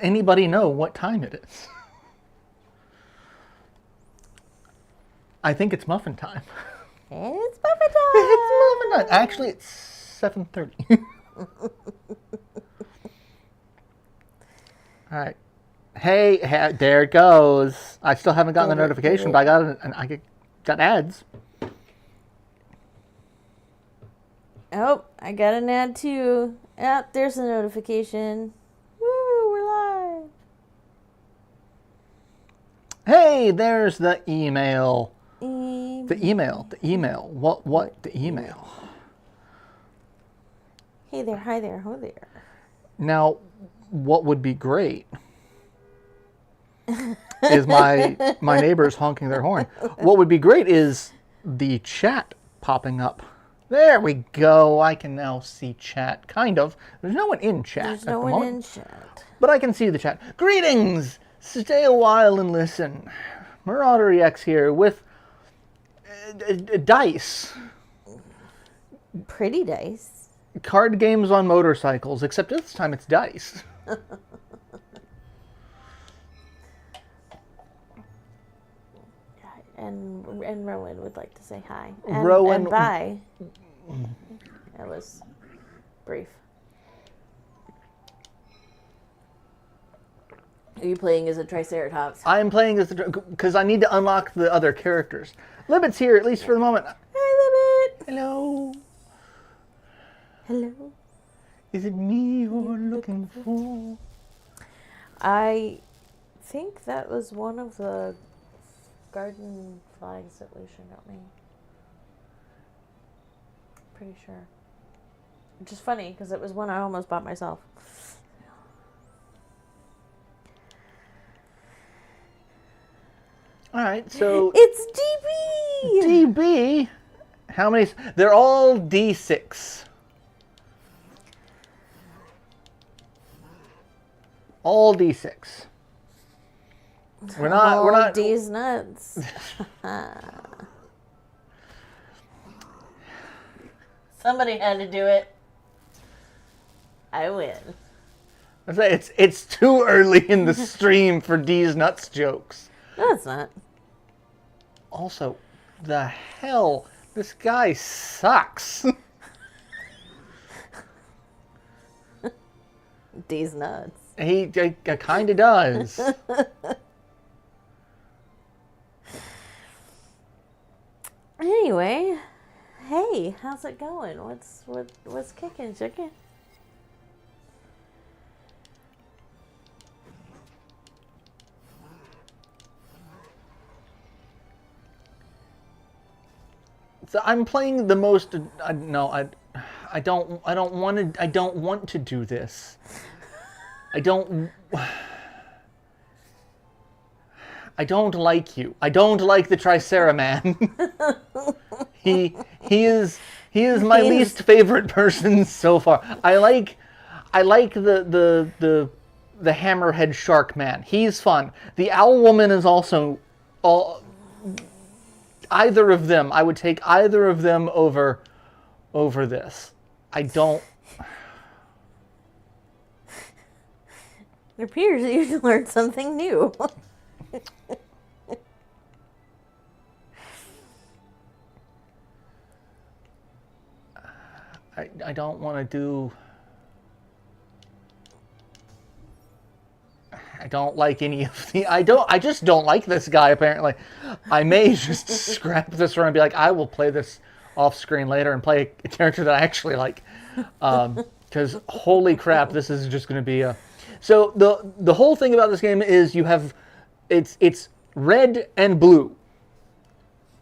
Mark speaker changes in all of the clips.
Speaker 1: anybody know what time it is? I think it's muffin time.
Speaker 2: It's muffin time.
Speaker 1: It's muffin time. Actually, it's 7:30. All right. Hey, there it goes. I still haven't gotten the notification, but I got ads.
Speaker 2: Oh, I got an ad too. Yep, there's a notification. Woo, we're live.
Speaker 1: Hey, there's the email. The email. What? The email.
Speaker 2: Hey there, hi there, ho there.
Speaker 1: Now, what would be great is my neighbors honking their horn. What would be great is the chat popping up. There we go. I can now see chat, kind of. There's no one in chat
Speaker 2: There's
Speaker 1: at
Speaker 2: no
Speaker 1: the
Speaker 2: one
Speaker 1: moment,
Speaker 2: in chat.
Speaker 1: but I can see the chat. Greetings! Stay a while and listen. Marauder EX here with dice.
Speaker 2: Pretty dice.
Speaker 1: Card games on motorcycles, except this time it's dice.
Speaker 2: And Rowan would like to say hi.
Speaker 1: Rowan-
Speaker 2: and bye. That was brief. Are you playing as a Triceratops?
Speaker 1: I'm playing as because I need to unlock the other characters. Libet's here, at least for the moment.
Speaker 2: Hi, Libet.
Speaker 1: Hello.
Speaker 2: Hello.
Speaker 1: Is it me you're looking for?
Speaker 2: I think that was one of the garden flags that Lucia got me. Pretty sure. Which is funny because it was one I almost bought myself.
Speaker 1: All right, so
Speaker 2: It's DB!
Speaker 1: DB. How many? They're all D6. All D6. We're not.
Speaker 2: D's nuts. Somebody had to do it. I win.
Speaker 1: I say it's too early in the stream for D's nuts jokes.
Speaker 2: No, it's not.
Speaker 1: Also, the hell, this guy sucks.
Speaker 2: D's nuts.
Speaker 1: He kind of does.
Speaker 2: Anyway, hey, how's it going? What's kicking, chicken?
Speaker 1: So I'm playing the most. No, I don't want to do this. I don't like you. I don't like the Triceraman. he is my least favorite person so far. I like the hammerhead shark man. He's fun. The owl woman is also either of them. I would take either of them over this. I don't.
Speaker 2: It appears that you learned something new.
Speaker 1: I don't want to do. I don't like any of the. I just don't like this guy. Apparently, I may just scrap this run and be like, I will play this off screen later and play a character that I actually like. Because holy crap, this is just going to be a. So the whole thing about this game is you have, it's red and blue.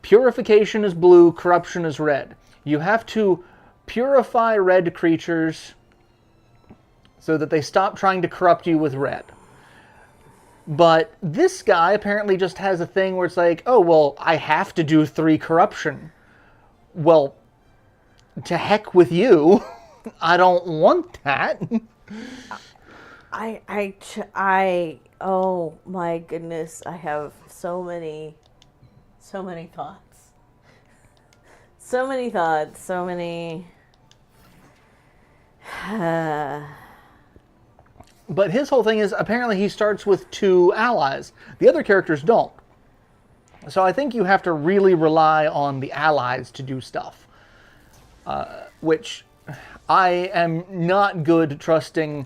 Speaker 1: Purification is blue, corruption is red. You have to purify red creatures so that they stop trying to corrupt you with red. But this guy apparently just has a thing where it's like, oh, well, I have to do 3 corruption. Well, to heck with you. I don't want that.
Speaker 2: Oh my goodness, I have so many thoughts. So many thoughts, so many...
Speaker 1: But his whole thing is apparently he starts with 2 allies. The other characters don't. So I think you have to really rely on the allies to do stuff. Which I am not good trusting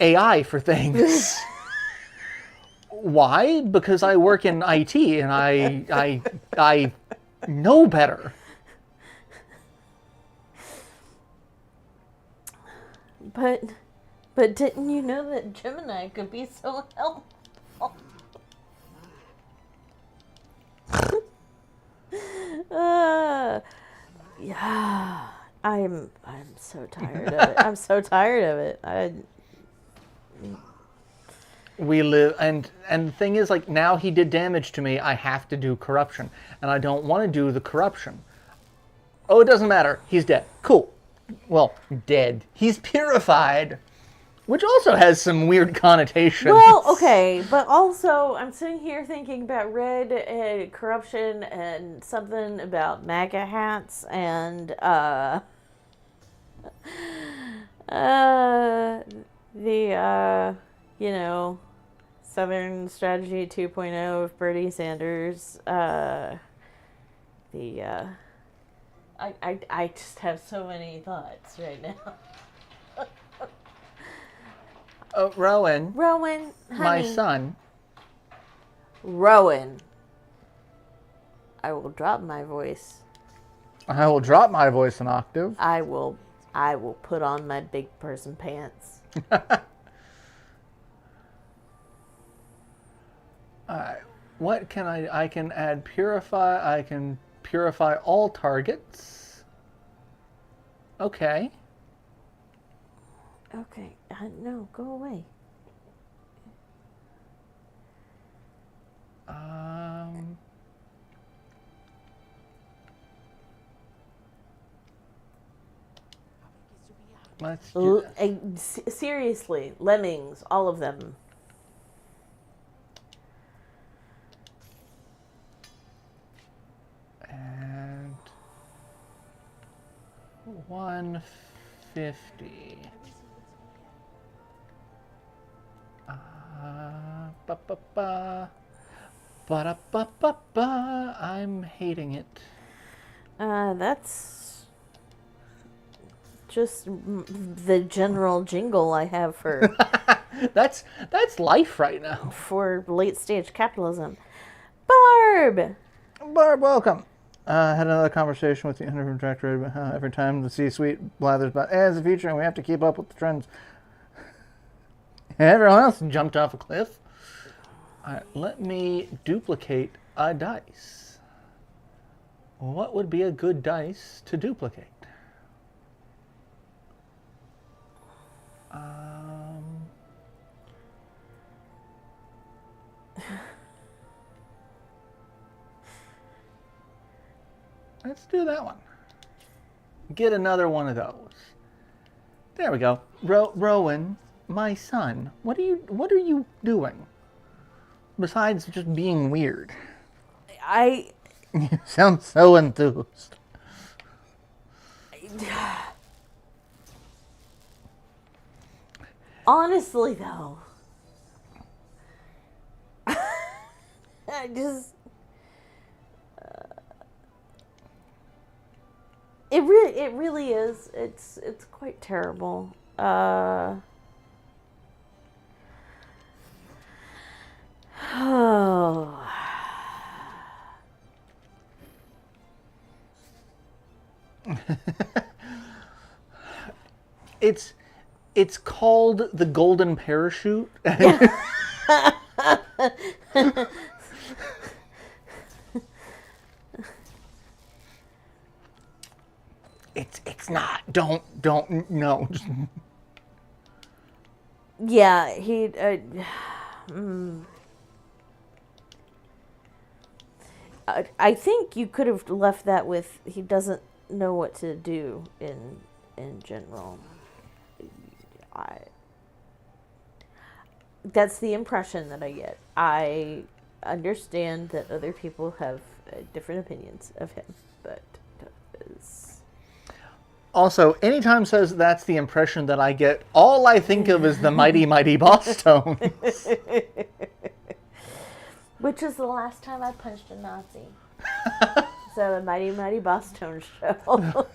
Speaker 1: AI for things. Why? Because I work in IT and I know better.
Speaker 2: But didn't you know that Gemini could be so helpful? Yeah, I'm so tired of it. I'm so tired of it.
Speaker 1: We live, and the thing is, like, now he did damage to me, I have to do corruption, and I don't want to do the corruption. Oh, it doesn't matter. He's dead. Cool. Well, dead. He's purified, which also has some weird connotations.
Speaker 2: Well, okay, but also I'm sitting here thinking about red and corruption and something about MAGA hats and you know, Southern Strategy 2.0 of Bernie Sanders. I just have so many thoughts right now.
Speaker 1: Rowan,
Speaker 2: Rowan, honey.
Speaker 1: my son.
Speaker 2: Rowan. I will drop my voice.
Speaker 1: I will drop my voice an octave.
Speaker 2: I will put on my big person pants.
Speaker 1: Alright, what can I can add purify, I can purify all targets. Okay.
Speaker 2: Okay, no, go away.
Speaker 1: Let's do
Speaker 2: Seriously, lemmings, all of them.
Speaker 1: And 150. I'm hating it.
Speaker 2: That's just the general jingle I have for
Speaker 1: That's life right now.
Speaker 2: for late stage capitalism. Barb.
Speaker 1: Barb, welcome. Had another conversation with the interim director about how every time the C-suite blathers about it's the future and we have to keep up with the trends. Everyone else jumped off a cliff. Alright, let me duplicate a dice. What would be a good dice to duplicate? Let's do that one. Get another one of those. There we go. Rowan, my son, what are you doing? Besides just being weird. You sound so enthused.
Speaker 2: Honestly, though, I just it really is. It's quite terrible. Oh.
Speaker 1: It's called the golden parachute. It's not. Don't no.
Speaker 2: Yeah, I think you could have left that with he doesn't know what to do in general. That's the impression that I get. I understand that other people have different opinions of him, but
Speaker 1: Also, anytime says that's the impression that I get, all I think of is the mighty, mighty boss tones.
Speaker 2: Which is the last time I punched a Nazi. So the Mighty Mighty Boss Tone show.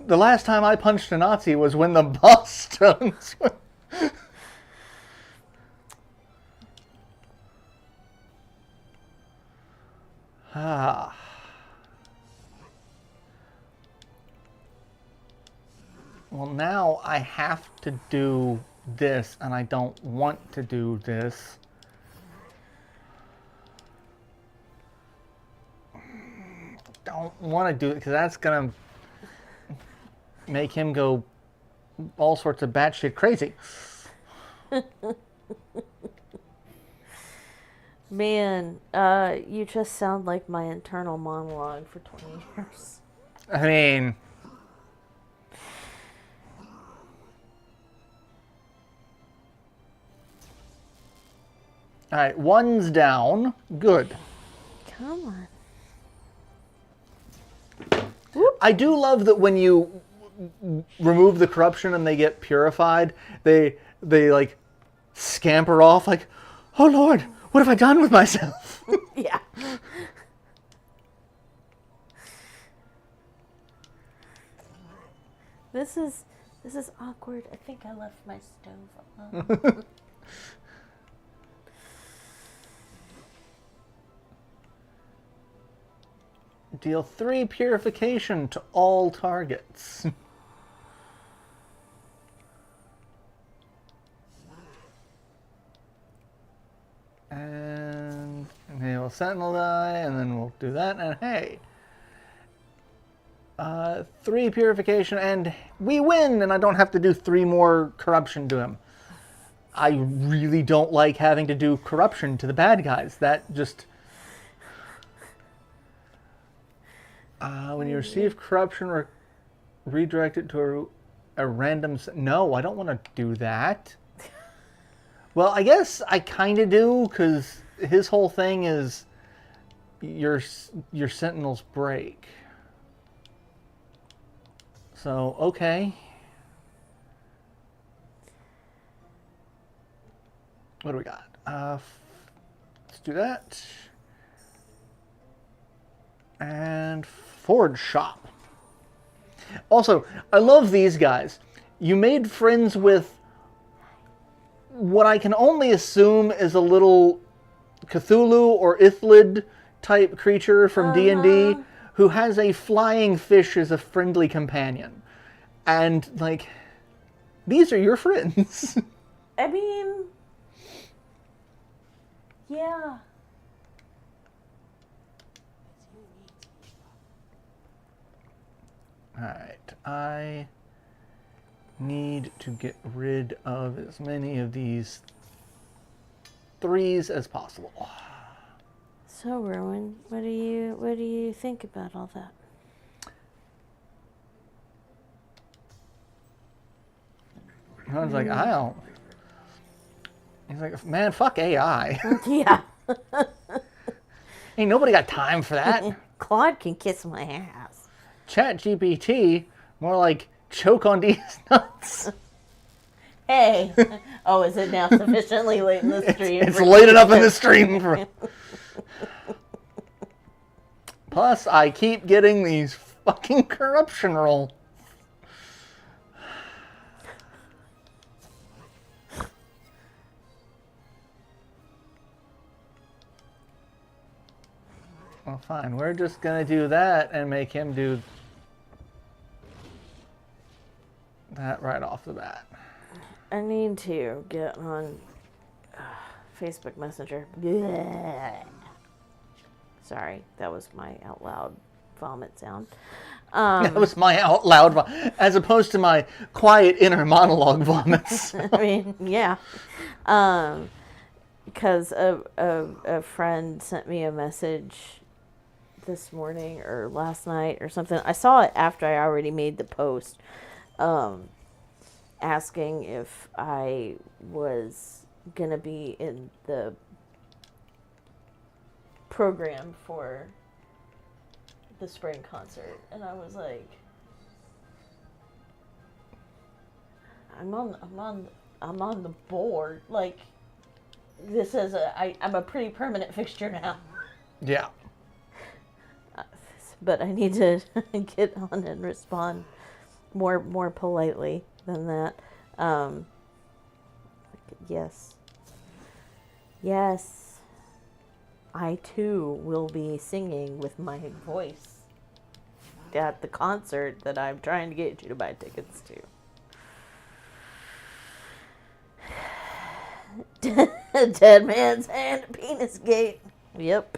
Speaker 1: The last time I punched a Nazi was when the boss tones were... Ah. Well, now I have to do this, and I don't want to do this. Don't want to do it, because that's going to make him go all sorts of batshit crazy.
Speaker 2: Man, you just sound like my internal monologue for 20 years.
Speaker 1: I mean... Alright, one's down. Good.
Speaker 2: Come on.
Speaker 1: I do love that when you remove the corruption and they get purified, they like scamper off like, oh Lord, what have I done with myself?
Speaker 2: Yeah. This is awkward. I think I left my stove alone.
Speaker 1: Deal 3 purification to all targets. And enable Sentinel die, and then we'll do that, and hey. 3 purification, and we win, and I don't have to do 3 more corruption to him. I really don't like having to do corruption to the bad guys. That just... when you receive corruption, redirect it to a random... No, I don't want to do that. Well, I guess I kind of do, because his whole thing is your sentinels break. So, okay. What do we got? Let's do that. And Forge Shop. Also, I love these guys. You made friends with what I can only assume is a little Cthulhu or Ithlid type creature from D&D who has a flying fish as a friendly companion. And, like, these are your friends.
Speaker 2: I mean, yeah.
Speaker 1: Alright, I need to get rid of as many of these 3s as possible.
Speaker 2: So, Rowan, what do you think about all that?
Speaker 1: I was like, I don't. He's like, man, fuck AI.
Speaker 2: Yeah.
Speaker 1: Ain't nobody got time for that.
Speaker 2: Claude can kiss my ass.
Speaker 1: ChatGPT, more like choke on these nuts.
Speaker 2: Hey. Oh, is it now sufficiently late in the stream?
Speaker 1: It's late enough in the stream for... Plus, I keep getting these fucking corruption rolls. Well, fine. We're just gonna do that and make him do that right off the bat.
Speaker 2: I need to get on Facebook Messenger. Blech. Sorry, that was my out loud vomit sound.
Speaker 1: That was my out loud, as opposed to my quiet inner monologue vomits.
Speaker 2: I mean, yeah. Because a friend sent me a message this morning or last night or something. I saw it after I already made the post, asking if I was gonna be in the program for the spring concert, and I was like, I'm on the board. Like, this is I'm a pretty permanent fixture now.
Speaker 1: Yeah.
Speaker 2: But I need to get on and respond more politely than that. Yes. Yes. I too will be singing with my voice at the concert that I'm trying to get you to buy tickets to. Dead man's hand, penis gate. Yep.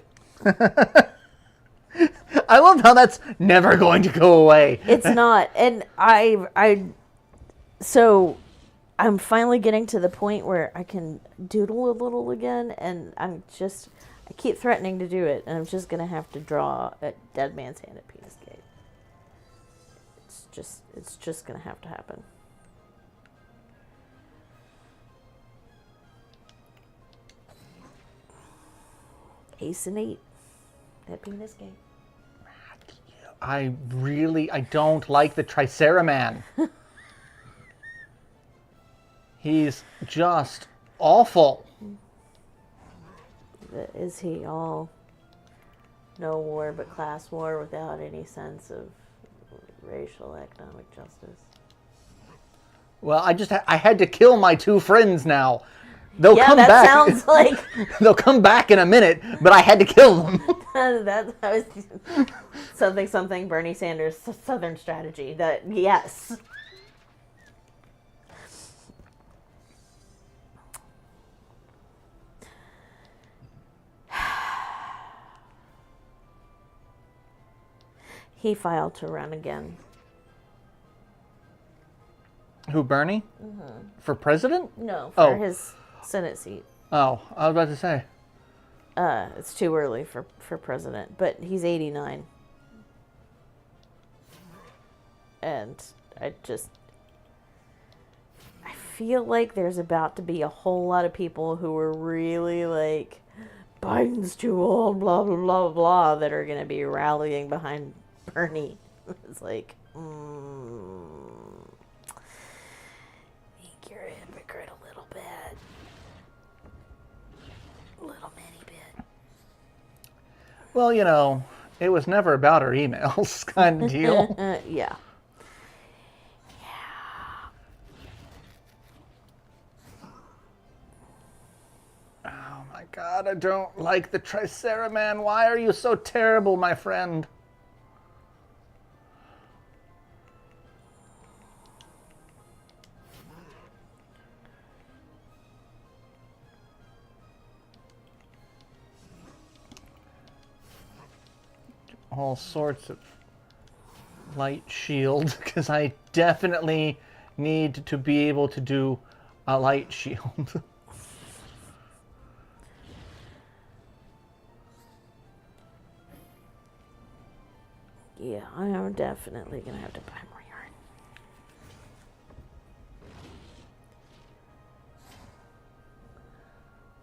Speaker 1: I love how that's never going to go away.
Speaker 2: It's not. And so I'm finally getting to the point where I can doodle a little again, and I keep threatening to do it, and I'm just going to have to draw a dead man's hand at penis gate. It's just going to have to happen. Ace and 8 at penis gate.
Speaker 1: I don't like the Triceraman. He's just awful.
Speaker 2: Is he all no war but class war without any sense of racial economic justice?
Speaker 1: Well, I had to kill my 2 friends now. They'll come
Speaker 2: that
Speaker 1: back.
Speaker 2: Sounds like
Speaker 1: They'll come back in a minute, but I had to kill them.
Speaker 2: that was something Bernie Sanders' Southern strategy. That yes. He filed to run again.
Speaker 1: Who, Bernie? For president?
Speaker 2: No, for his Senate seat.
Speaker 1: Oh, I was about to say.
Speaker 2: It's too early for president, but he's 89. And I feel like there's about to be a whole lot of people who are really like, Biden's too old, blah, blah, blah, blah, that are going to be rallying behind Bernie. It's like, you're a hypocrite a little bit. A little mini bit.
Speaker 1: Well, it was never about our emails kind of deal.
Speaker 2: Yeah.
Speaker 1: Oh my God, I don't like the Triceraman. Why are you so terrible, my friend? All sorts of light shield, because I definitely need to be able to do a light shield.
Speaker 2: Yeah, I am definitely going to have to buy more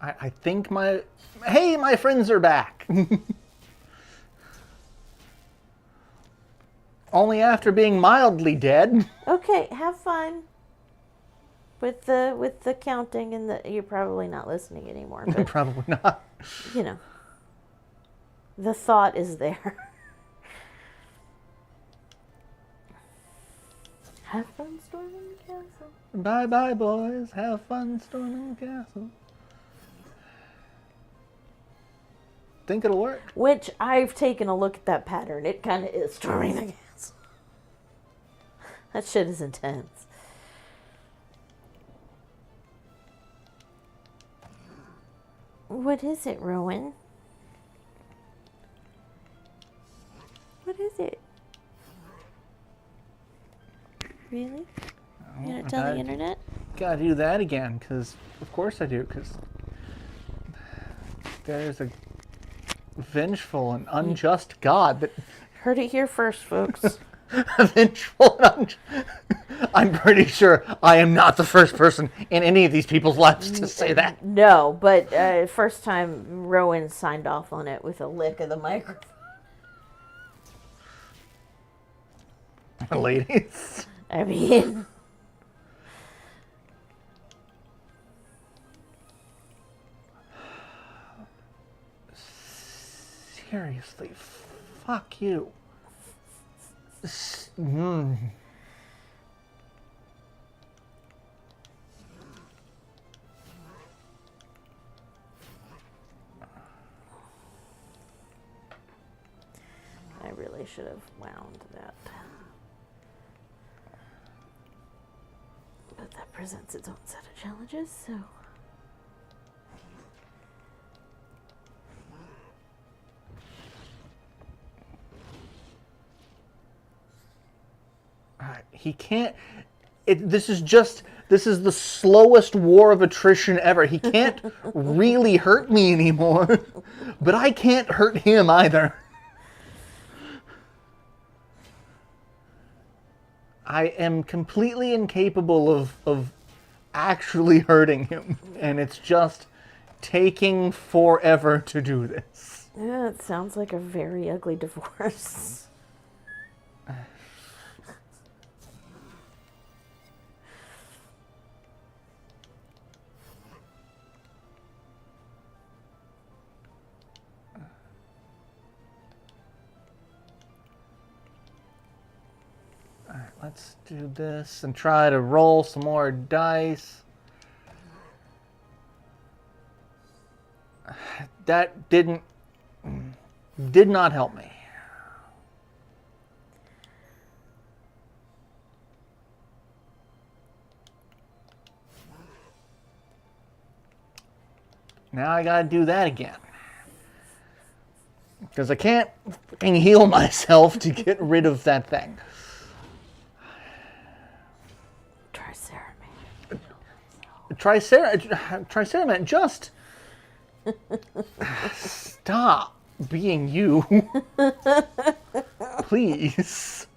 Speaker 2: yarn.
Speaker 1: I think my friends are back. Only after being mildly dead.
Speaker 2: Okay, have fun with the counting, and you're probably not listening anymore. But,
Speaker 1: Probably not.
Speaker 2: The thought is there. Have fun storming the castle.
Speaker 1: Bye-bye, boys. Have fun storming the castle. Think it'll work?
Speaker 2: Which I've taken a look at that pattern. It kind of is storming the castle. That shit is intense. What is it, Rowan? What is it? Really? You gonna tell the internet?
Speaker 1: Gotta do that again, because of course I do, because there's a vengeful and unjust God that...
Speaker 2: Heard it here first, folks.
Speaker 1: Vengeful and I'm pretty sure I am not the first person in any of these people's lives to say that.
Speaker 2: No, but first time Rowan signed off on it with a lick of the microphone.
Speaker 1: Ladies.
Speaker 2: I mean,
Speaker 1: Seriously, fuck you.
Speaker 2: I really should have wound that. But that presents its own set of challenges, so.
Speaker 1: He can't. This is the slowest war of attrition ever. He can't really hurt me anymore, but I can't hurt him either. I am completely incapable of actually hurting him, and it's just taking forever to do this.
Speaker 2: Yeah, it sounds like a very ugly divorce.
Speaker 1: Alright, let's do this and try to roll some more dice. That did not help me. Now I gotta do that again. Because I can't fucking heal myself to get rid of that thing. Triceraman, just stop being you. Please.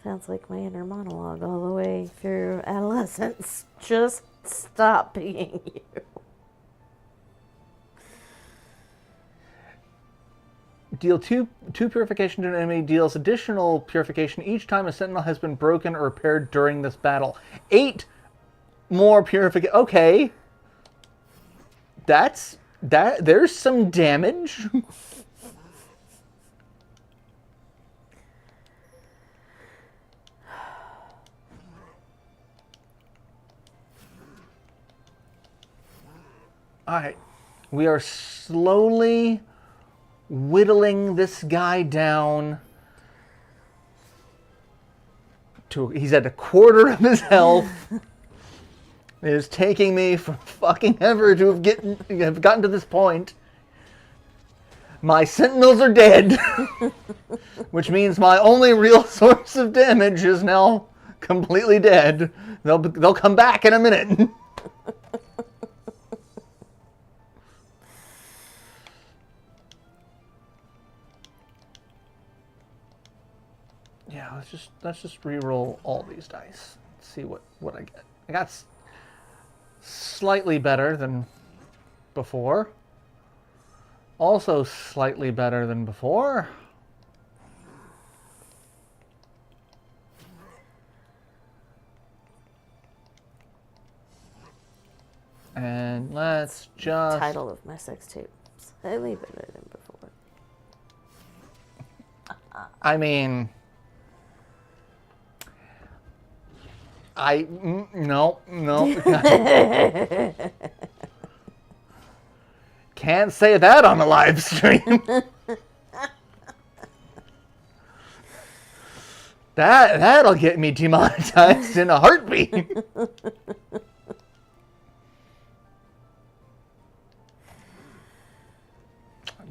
Speaker 2: Sounds like my inner monologue all the way through adolescence. Just stop being you.
Speaker 1: Deal two purification to an enemy. Deals additional purification each time a sentinel has been broken or repaired during this battle. 8 more purification. Okay. There's some damage. Alright. We are slowly whittling this guy down to, he's at a quarter of his health. It is taking me for fucking ever to have gotten to this point. My sentinels are dead, which means my only real source of damage is now completely dead. They'll come back in a minute. Yeah, let's just re-roll all these dice. See what I get. I got slightly better than before. Also slightly better than before. And let's just...
Speaker 2: Title of my sex tape. Slightly better than before.
Speaker 1: I mean... No. Can't say that on a live stream. That'll get me demonetized in a heartbeat.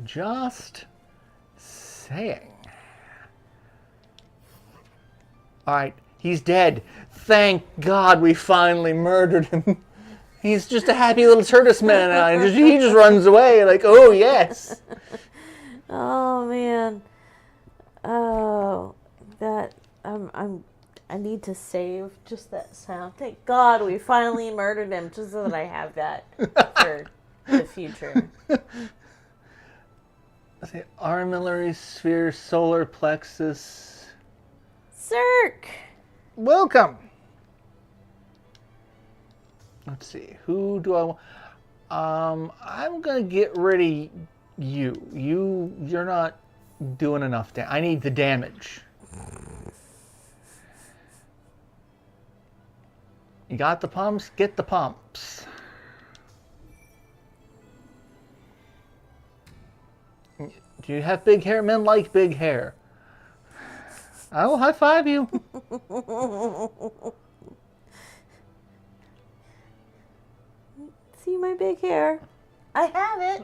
Speaker 1: Just saying. All right, he's dead. Thank God we finally murdered him. He's just a happy little tortoise man now. He just runs away like, oh yes.
Speaker 2: Oh man. Oh, that I need to save just that sound. Thank God we finally murdered him, just so that I have that for the future.
Speaker 1: Let's see, armillary sphere, solar plexus.
Speaker 2: Cirque.
Speaker 1: Welcome. Let's see, who do I want? I'm gonna get rid of you. You're not doing enough damage. I need the damage. You got the pumps? Get the pumps. Do you have big hair? Men like big hair. I will high five you.
Speaker 2: See my big hair? I have it.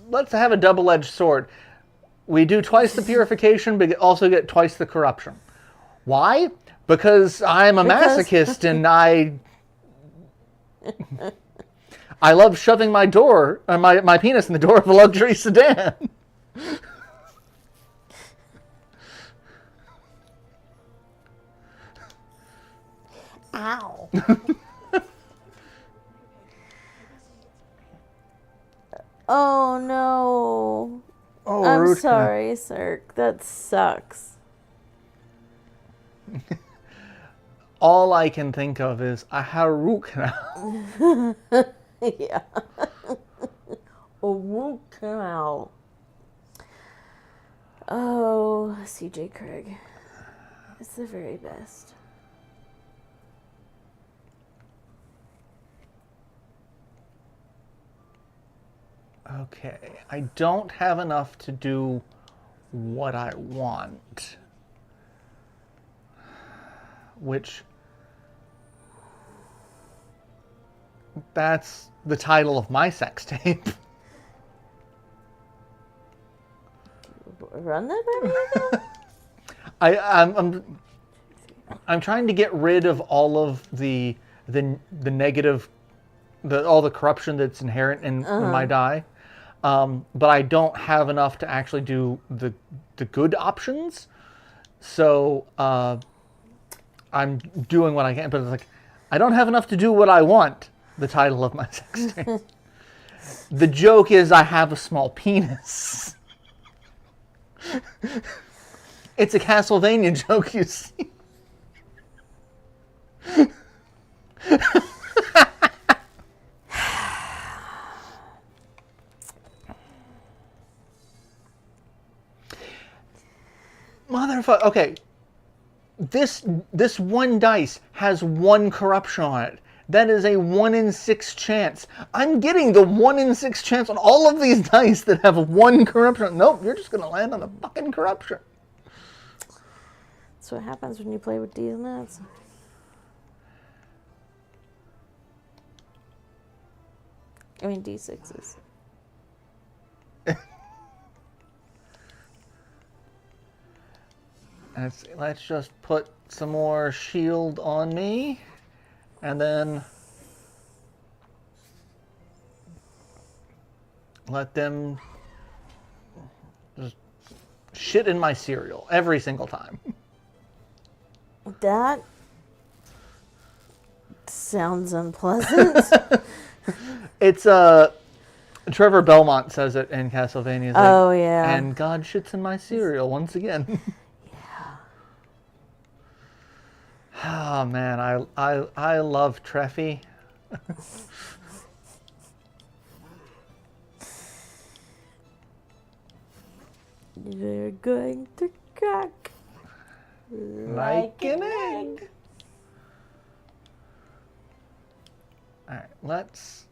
Speaker 1: Let's have a double-edged sword. We do twice the purification, but also get twice the corruption. Why? Because I'm a masochist and I love shoving my penis in the door of a luxury sedan.
Speaker 2: Ow. Oh no.
Speaker 1: Oh,
Speaker 2: I'm sorry, sir. That sucks.
Speaker 1: All I can think of is a root canal.
Speaker 2: Yeah. A root canal. Oh, CJ Craig. It's the very best.
Speaker 1: Okay, I don't have enough to do what I want. Which, that's the title of my sex tape.
Speaker 2: Run that by me again?
Speaker 1: I'm trying to get rid of all of the negative, all the corruption that's inherent in my die. But I don't have enough to actually do the good options. So I'm doing what I can, but it's like, I don't have enough to do what I want, the title of my sex tape. The joke is I have a small penis. It's a Castlevania joke, you see. Motherfucker. Okay. This one dice has 1 corruption on it. That is a 1 in 6 chance. I'm getting the 1 in 6 chance on all of these dice that have 1 corruption. Nope, you're just gonna land on the fucking corruption.
Speaker 2: That's what happens when you play with D's and nuts. I mean D6s.
Speaker 1: Let's just put some more shield on me, and then let them just shit in my cereal every single time.
Speaker 2: That sounds unpleasant.
Speaker 1: It's Trevor Belmont says it in Castlevania.
Speaker 2: Oh yeah.
Speaker 1: And God shits in my cereal once again. Oh man, I love Treffy.
Speaker 2: They're going to crack
Speaker 1: like an egg. Alright, let's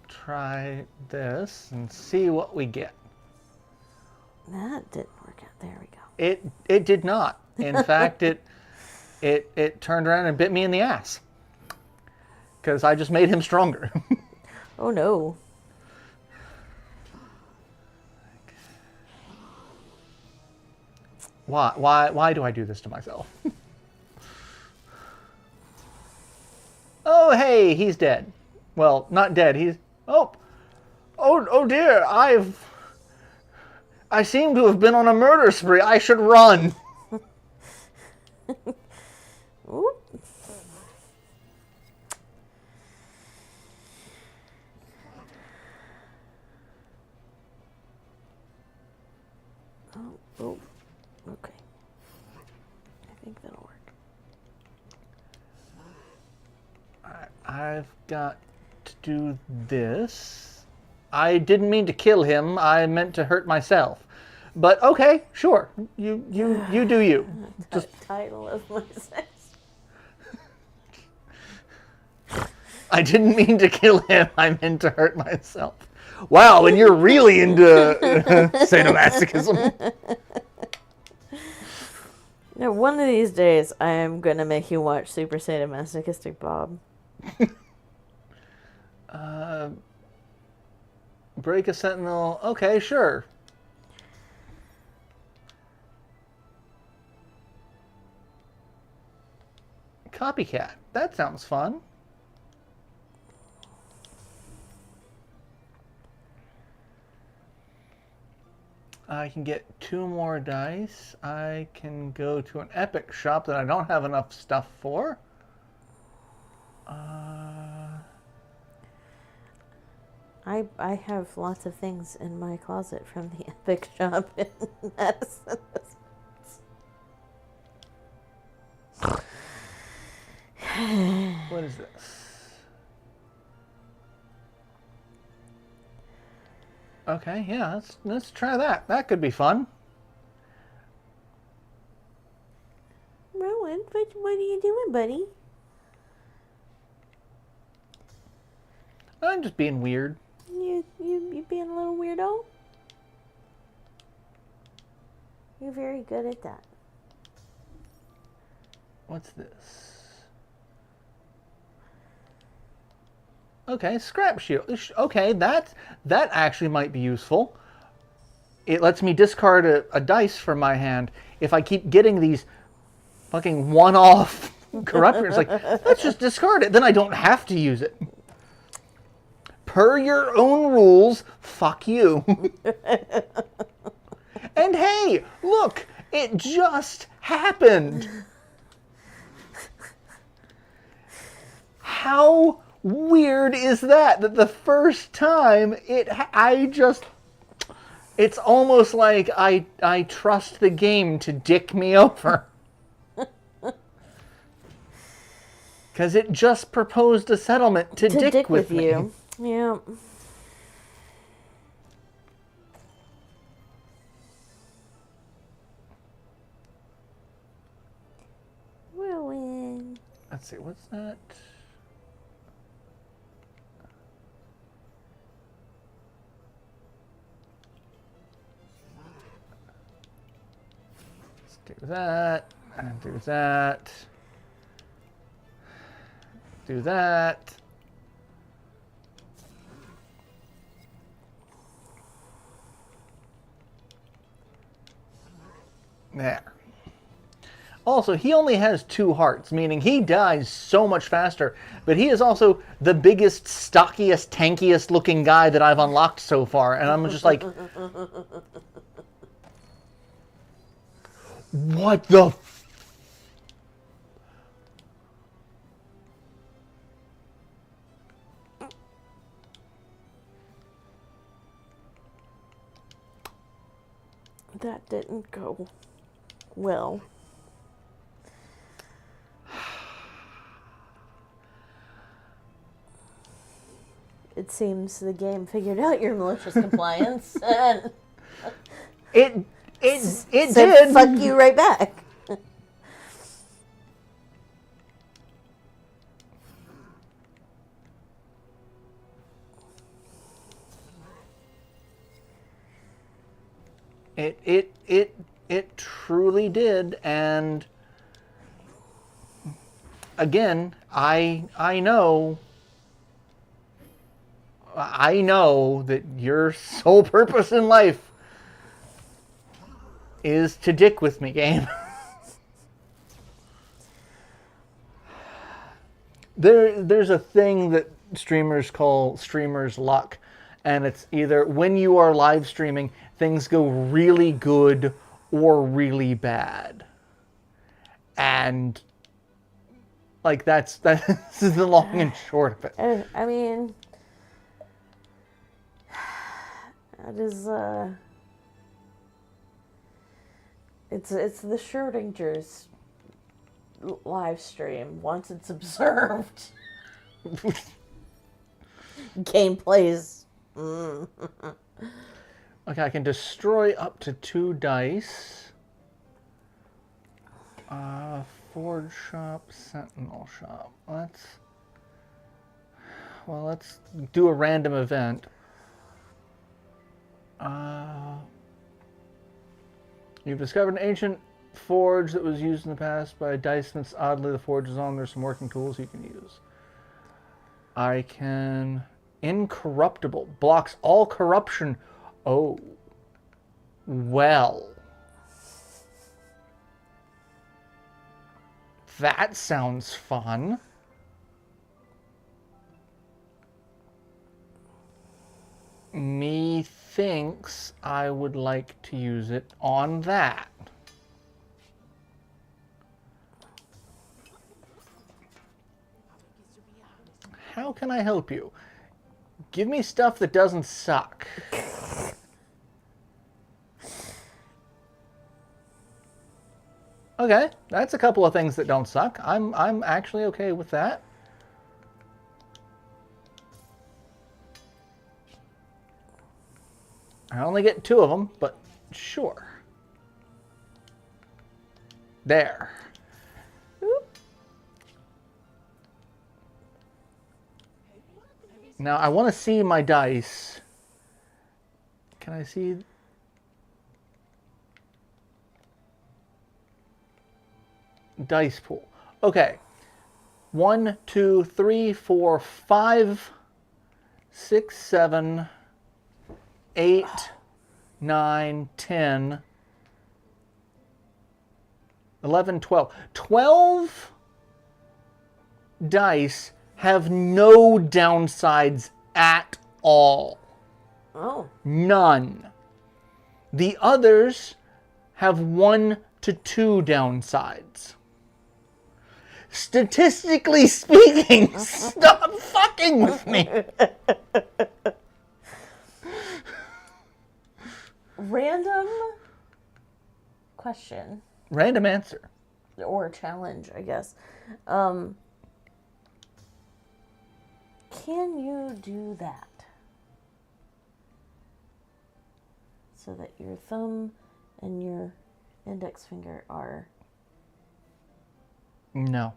Speaker 1: try this and see what we get.
Speaker 2: That didn't work out. There we go.
Speaker 1: It did not. In fact, it turned around and bit me in the ass. Because I just made him stronger.
Speaker 2: Oh no.
Speaker 1: Why do I do this to myself? Oh hey, he's dead. Well, not dead. He's oh dear. I seem to have been on a murder spree. I should run.
Speaker 2: Oop. Oh, okay. think that'll work.
Speaker 1: I've got to do this. I didn't mean to kill him. I meant to hurt myself. But okay, sure. You do you.
Speaker 2: Just title of my sex.
Speaker 1: I didn't mean to kill him. I meant to hurt myself. Wow, and you're really into sadomasochism.
Speaker 2: Now, one of these days, I am gonna make you watch Super Sadomasochistic Bob.
Speaker 1: Break a sentinel. Okay, sure. Copycat. That sounds fun. I can get 2 more dice. I can go to an epic shop that I don't have enough stuff for.
Speaker 2: I have lots of things in my closet from the Epic Shop in Madison.
Speaker 1: What is this? Okay, yeah, let's try that. That could be fun.
Speaker 2: Rowan, what are you doing, buddy?
Speaker 1: I'm just being weird.
Speaker 2: You being a little weirdo? You're very good at that.
Speaker 1: What's this? Okay, scrap shield. Okay, that actually might be useful. It lets me discard a dice from my hand. If I keep getting these fucking one-off corruptors, like, let's just discard it. Then I don't have to use it. Per your own rules, fuck you. And hey, look, it just happened. How weird is that the first time it's almost like I trust the game to dick me over. Because it just proposed a settlement to dick with me.
Speaker 2: You. Yeah. Ruin.
Speaker 1: Let's see, what's that? Let's do that, and do that. Do that. There. Also, he only has 2 hearts, meaning he dies so much faster, but he is also the biggest, stockiest, tankiest looking guy that I've unlocked so far, and I'm just like, what the
Speaker 2: That didn't go well. It seems the game figured out your malicious compliance and
Speaker 1: It
Speaker 2: said,
Speaker 1: did.
Speaker 2: fuck you right back.
Speaker 1: It truly did, and again, I know that your sole purpose in life is to dick with me, game. There's a thing that streamers call streamer's luck, and it's either when you are live streaming, things go really good or really bad. And like this is the long and short of it.
Speaker 2: I mean, that is it's the Schrodinger's live stream once it's observed. Gameplays.
Speaker 1: Okay, I can destroy up to 2 dice. Forge shop, sentinel shop. Let's do a random event. You've discovered an ancient forge that was used in the past by dice smiths. Oddly, the forge is on. There's some working tools you can use. I can... Incorruptible. Blocks all corruption. Oh. Well. That sounds fun. Methinks I would like to use it on that. How can I help you? Give me stuff that doesn't suck. Okay, that's a couple of things that don't suck. I'm actually okay with that. I only get 2 of them, but sure. There. Now, I want to see my dice. Can I see? Dice pool. Okay. 1, 2, 3, 4, 5, 6, 7, 8, 9, 10, 11, 12. 12 dice have no downsides at all.
Speaker 2: Oh.
Speaker 1: None. The others have 1 to 2 downsides. Statistically speaking, stop fucking with me.
Speaker 2: Random question.
Speaker 1: Random answer.
Speaker 2: Or challenge, I guess. Can you do that? So that your thumb and your index finger are...
Speaker 1: No.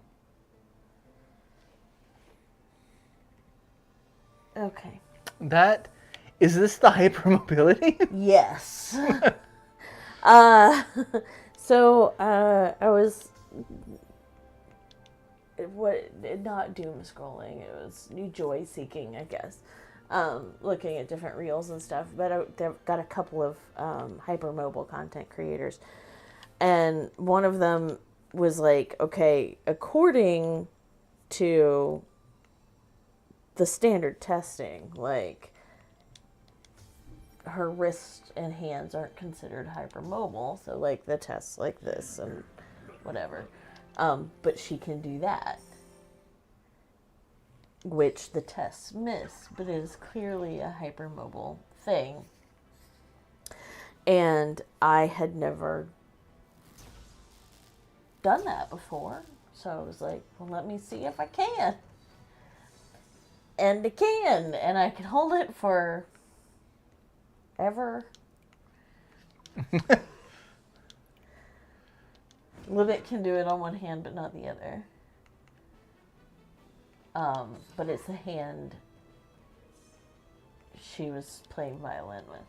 Speaker 2: Okay.
Speaker 1: Is this the hypermobility?
Speaker 2: Yes. So, I was... Not doom scrolling, it was joy seeking, I guess. Looking at different reels and stuff, but I've got a couple of hypermobile content creators, and one of them was like, okay, according to the standard testing, like, her wrists and hands aren't considered hypermobile, so like the tests like this and whatever, but she can do that, which the tests miss, but it is clearly a hypermobile thing. And I had never done that before, so I was like, well, let me see if I can. And I can, and I can hold it for ever. Libet can do it on one hand, but not the other. But it's the hand she was playing violin with.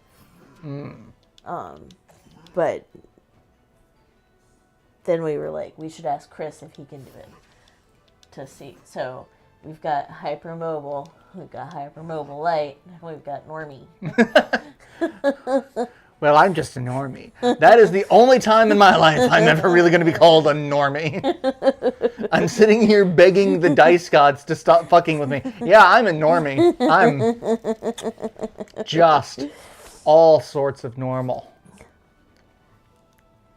Speaker 2: But then we were like, we should ask Chris if he can do it to see. So we've got hypermobile, we've got hypermobile light, we've got normie.
Speaker 1: Well, I'm just a normie. That is the only time in my life I'm ever really going to be called a normie. I'm sitting here begging the dice gods to stop fucking with me. Yeah, I'm a normie. I'm just all sorts of normal.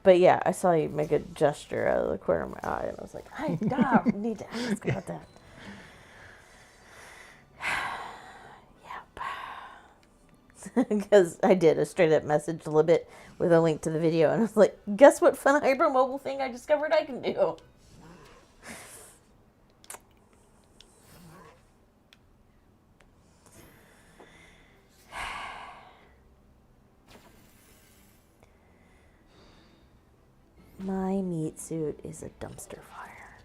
Speaker 2: But yeah, I saw you make a gesture out of the corner of my eye, and I was like, I need to ask about that. Because I did a straight up message a little bit with a link to the video, and I was like, guess what fun hypermobile thing I discovered I can do? My meat suit is a dumpster fire.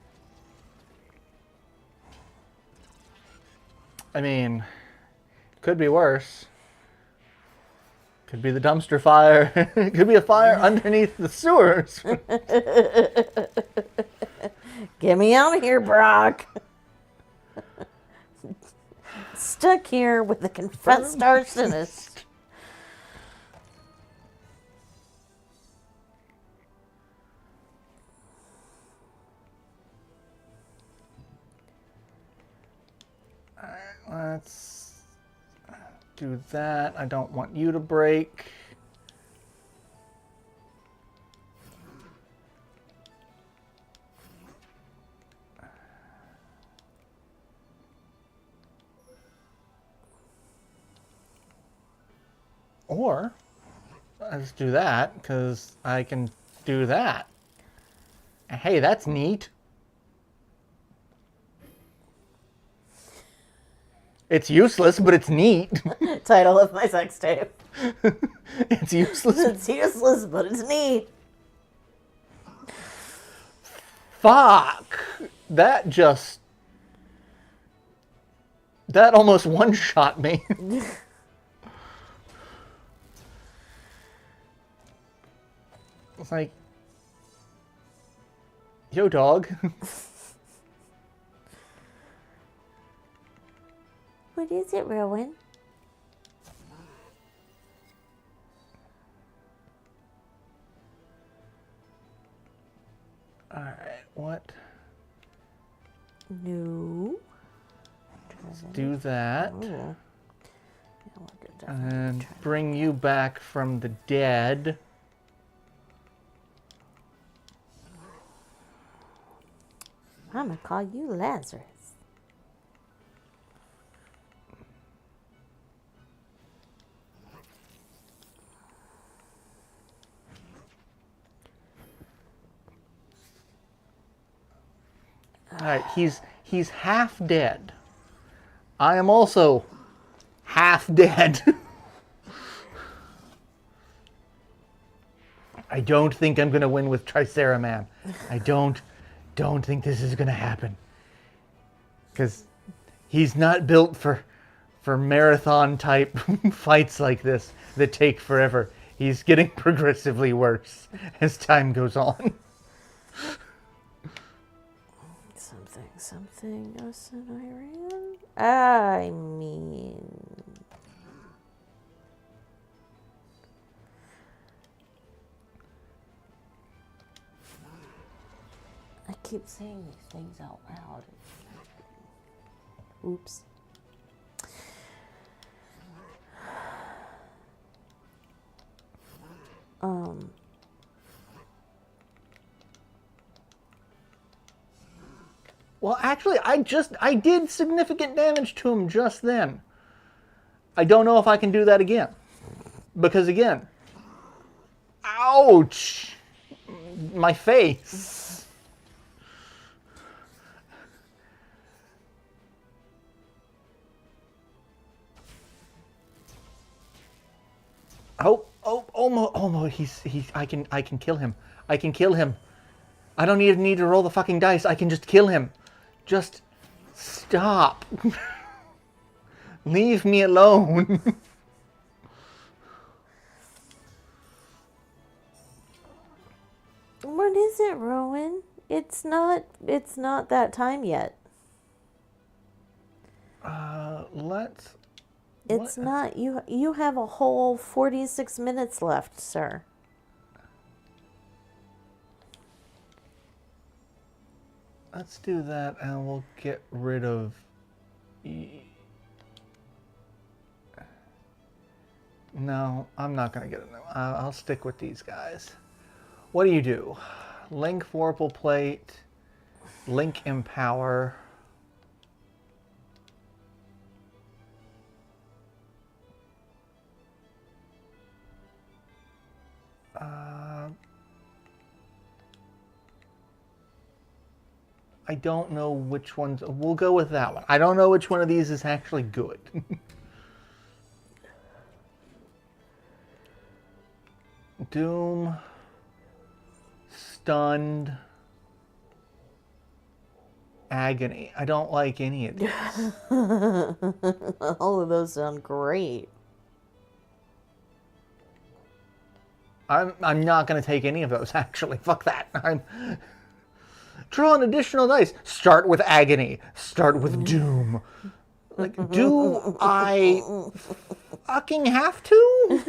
Speaker 1: I mean, could be worse. Could be the dumpster fire. Could be a fire underneath the sewers.
Speaker 2: Get me out of here, Brock. Stuck here with a confessed arsonist.
Speaker 1: Let's do that. I don't want you to break. Or let's do that because I can do that. Hey, that's neat. It's useless, but it's neat.
Speaker 2: Title of my sex tape.
Speaker 1: It's useless.
Speaker 2: It's useless, but it's neat.
Speaker 1: Fuck. That almost one-shot me. It's like, yo, dog.
Speaker 2: What is it, Rowan?
Speaker 1: Alright, what?
Speaker 2: No.
Speaker 1: Let's do that.
Speaker 2: Oh.
Speaker 1: And bring you back from the dead.
Speaker 2: I'm gonna call you Lazarus.
Speaker 1: Alright, he's half dead. I am also half dead. I don't think I'm gonna win with Triceraman. I don't think this is gonna happen. Because he's not built for marathon type fights like this that take forever. He's getting progressively worse as time goes on.
Speaker 2: Something else in Iran? I mean... I keep saying these things out loud. Oops.
Speaker 1: Well, actually, I did significant damage to him just then. I don't know if I can do that again. Because again, ouch! My face. I can kill him. I can kill him. I don't even need to roll the fucking dice. I can just kill him. Just stop. Leave me alone.
Speaker 2: What is it, Rowan? It's not that time yet. It's not. You have a whole 46 minutes left, sir.
Speaker 1: Let's do that and we'll get rid of... No, I'm not going to get it. I'll stick with these guys. What do? Link Vorpal Plate, Link Empower. I don't know which ones. We'll go with that one. I don't know which one of these is actually good. Doom, stunned, agony. I don't like any of these.
Speaker 2: All of those sound great.
Speaker 1: I'm not going to take any of those, actually. Fuck that. Draw an additional dice. Start with agony. Start with doom. Like, do I fucking have to?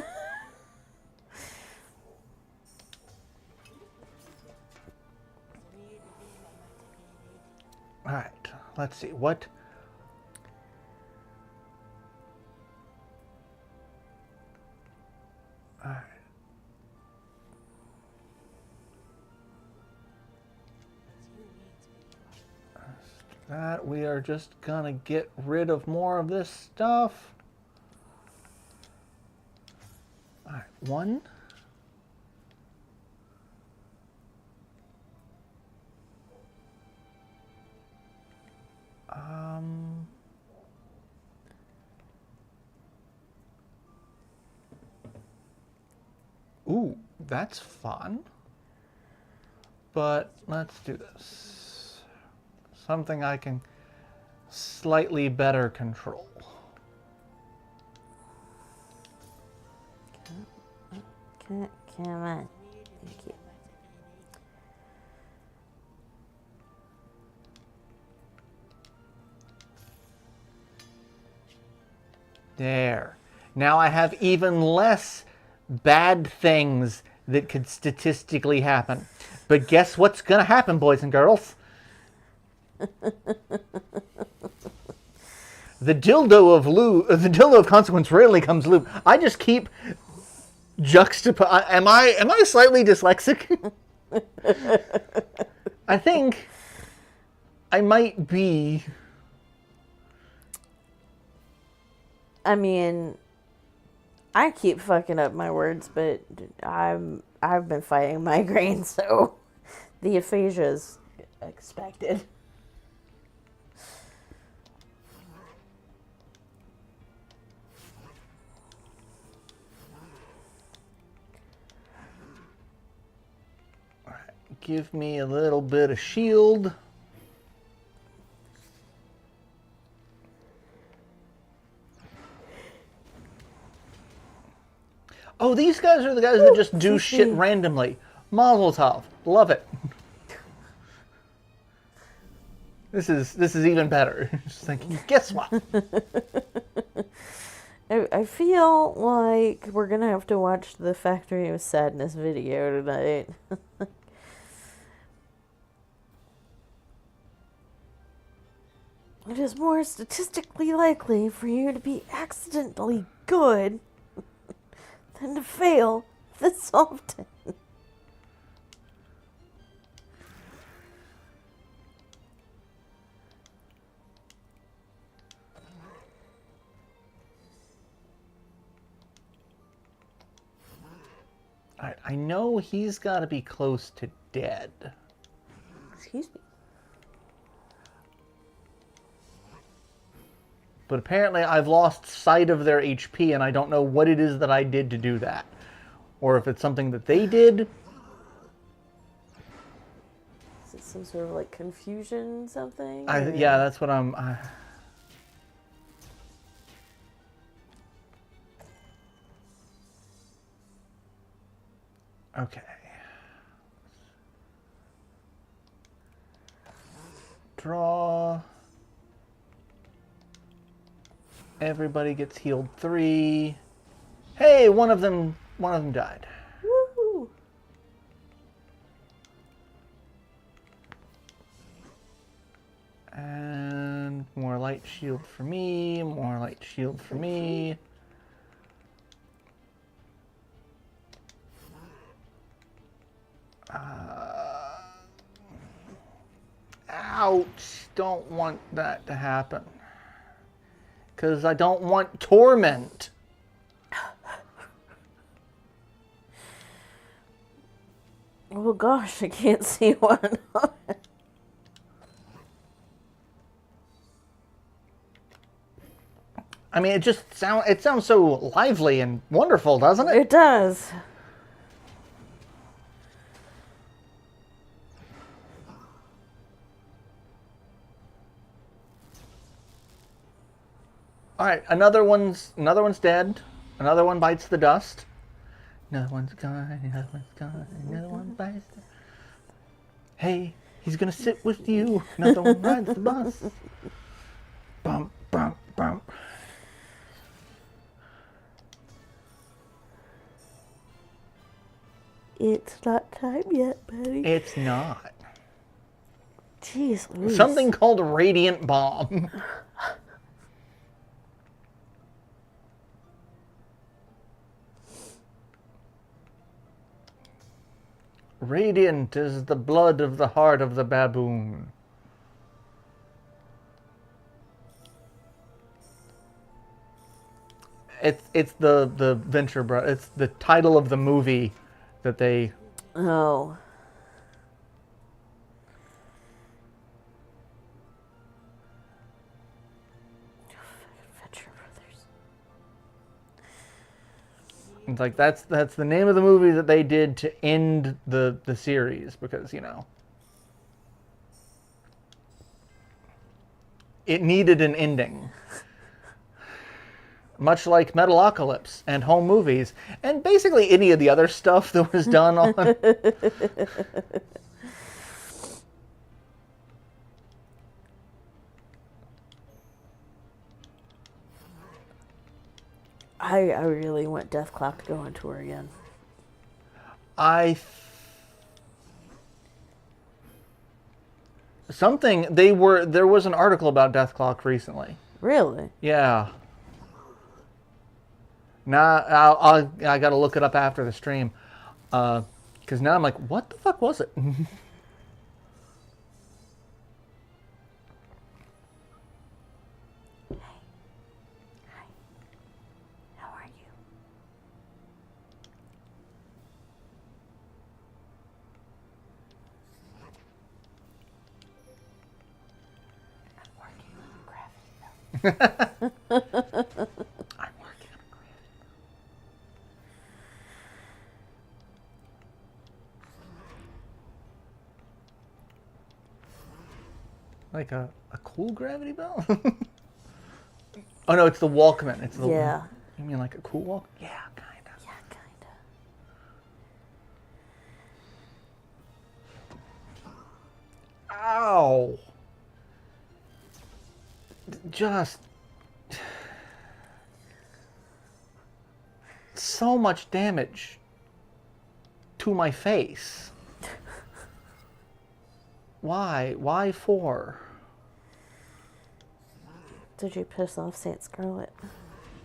Speaker 1: Alright, let's see. What? Alright. That we are just gonna get rid of more of this stuff. Alright, one. Ooh, that's fun. But let's do this. Something I can slightly better control.
Speaker 2: Come on. Thank you.
Speaker 1: There. Now I have even less bad things that could statistically happen. But guess what's going to happen, boys and girls? The dildo of consequence rarely comes loose. I just keep am I slightly dyslexic? I think I might be.
Speaker 2: I mean, I keep fucking up my words, but I've been fighting migraine, so the aphasia is expected.
Speaker 1: All right, give me a little bit of shield. Oh, these guys are the guys that just do shit randomly. Mazel tov. Love it. This is even better. Just thinking, guess what?
Speaker 2: I feel like we're gonna have to watch the Factory of Sadness video tonight. It is more statistically likely for you to be accidentally good than to fail this often.
Speaker 1: Alright, I know he's got to be close to dead.
Speaker 2: Excuse me.
Speaker 1: But apparently I've lost sight of their HP, and I don't know what it is that I did to do that. Or if it's something that they did.
Speaker 2: Is it some sort of like confusion something?
Speaker 1: Yeah, that's what I'm... Okay. Draw. Everybody gets healed 3. Hey, one of them died.
Speaker 2: Woo!
Speaker 1: And more light shield for me, more light shield for me. Ouch, don't want that to happen. Because I don't want torment.
Speaker 2: Oh gosh, I can't see one.
Speaker 1: I mean, it sounds so lively and wonderful, doesn't it?
Speaker 2: It does.
Speaker 1: All right, another one's dead. Another one bites the dust. Another one's gone. Another one's gone. Another one bites. Hey, he's gonna sit with you. Another one rides the bus. Bump, bump, bump.
Speaker 2: It's not time yet, buddy.
Speaker 1: It's not.
Speaker 2: Jeez Louise.
Speaker 1: Something called a radiant bomb. Radiant is the blood of the heart of the baboon. It's the Venture Bro. It's the title of the movie that they.
Speaker 2: Oh. Venture Brothers.
Speaker 1: It's like that's the name of the movie that they did to end the series because, you know, it needed an ending. Much like Metalocalypse and Home Movies and basically any of the other stuff that was done on.
Speaker 2: I really want Death Clock to go on tour again.
Speaker 1: There was an article about Death Clock recently.
Speaker 2: Really?
Speaker 1: Yeah. Now I got to look it up after the stream, because now I'm like, what the fuck was it?
Speaker 2: How are you? I'm working on gravity.
Speaker 1: Like a cool gravity bell? Oh no, it's the Walkman. It's the
Speaker 2: Yeah.
Speaker 1: You mean like a cool walk? Yeah, kind of.
Speaker 2: Yeah, kind of.
Speaker 1: Ow! Just so much damage to my face. Why? Why for?
Speaker 2: Did you piss off Saint Scarlet?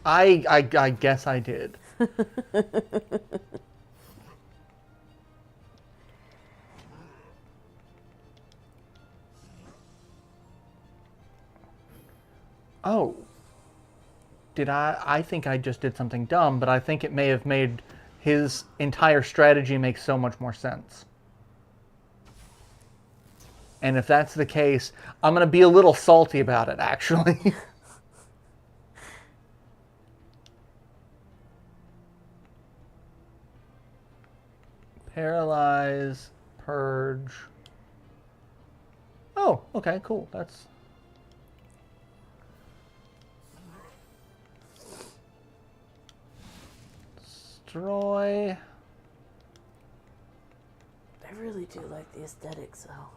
Speaker 1: I guess I did. Oh. I think I just did something dumb, but I think it may have made his entire strategy make so much more sense. And if that's the case, I'm going to be a little salty about it, actually. Paralyze, purge. Oh, okay, cool. That's... Destroy.
Speaker 2: I really do like the aesthetics, though.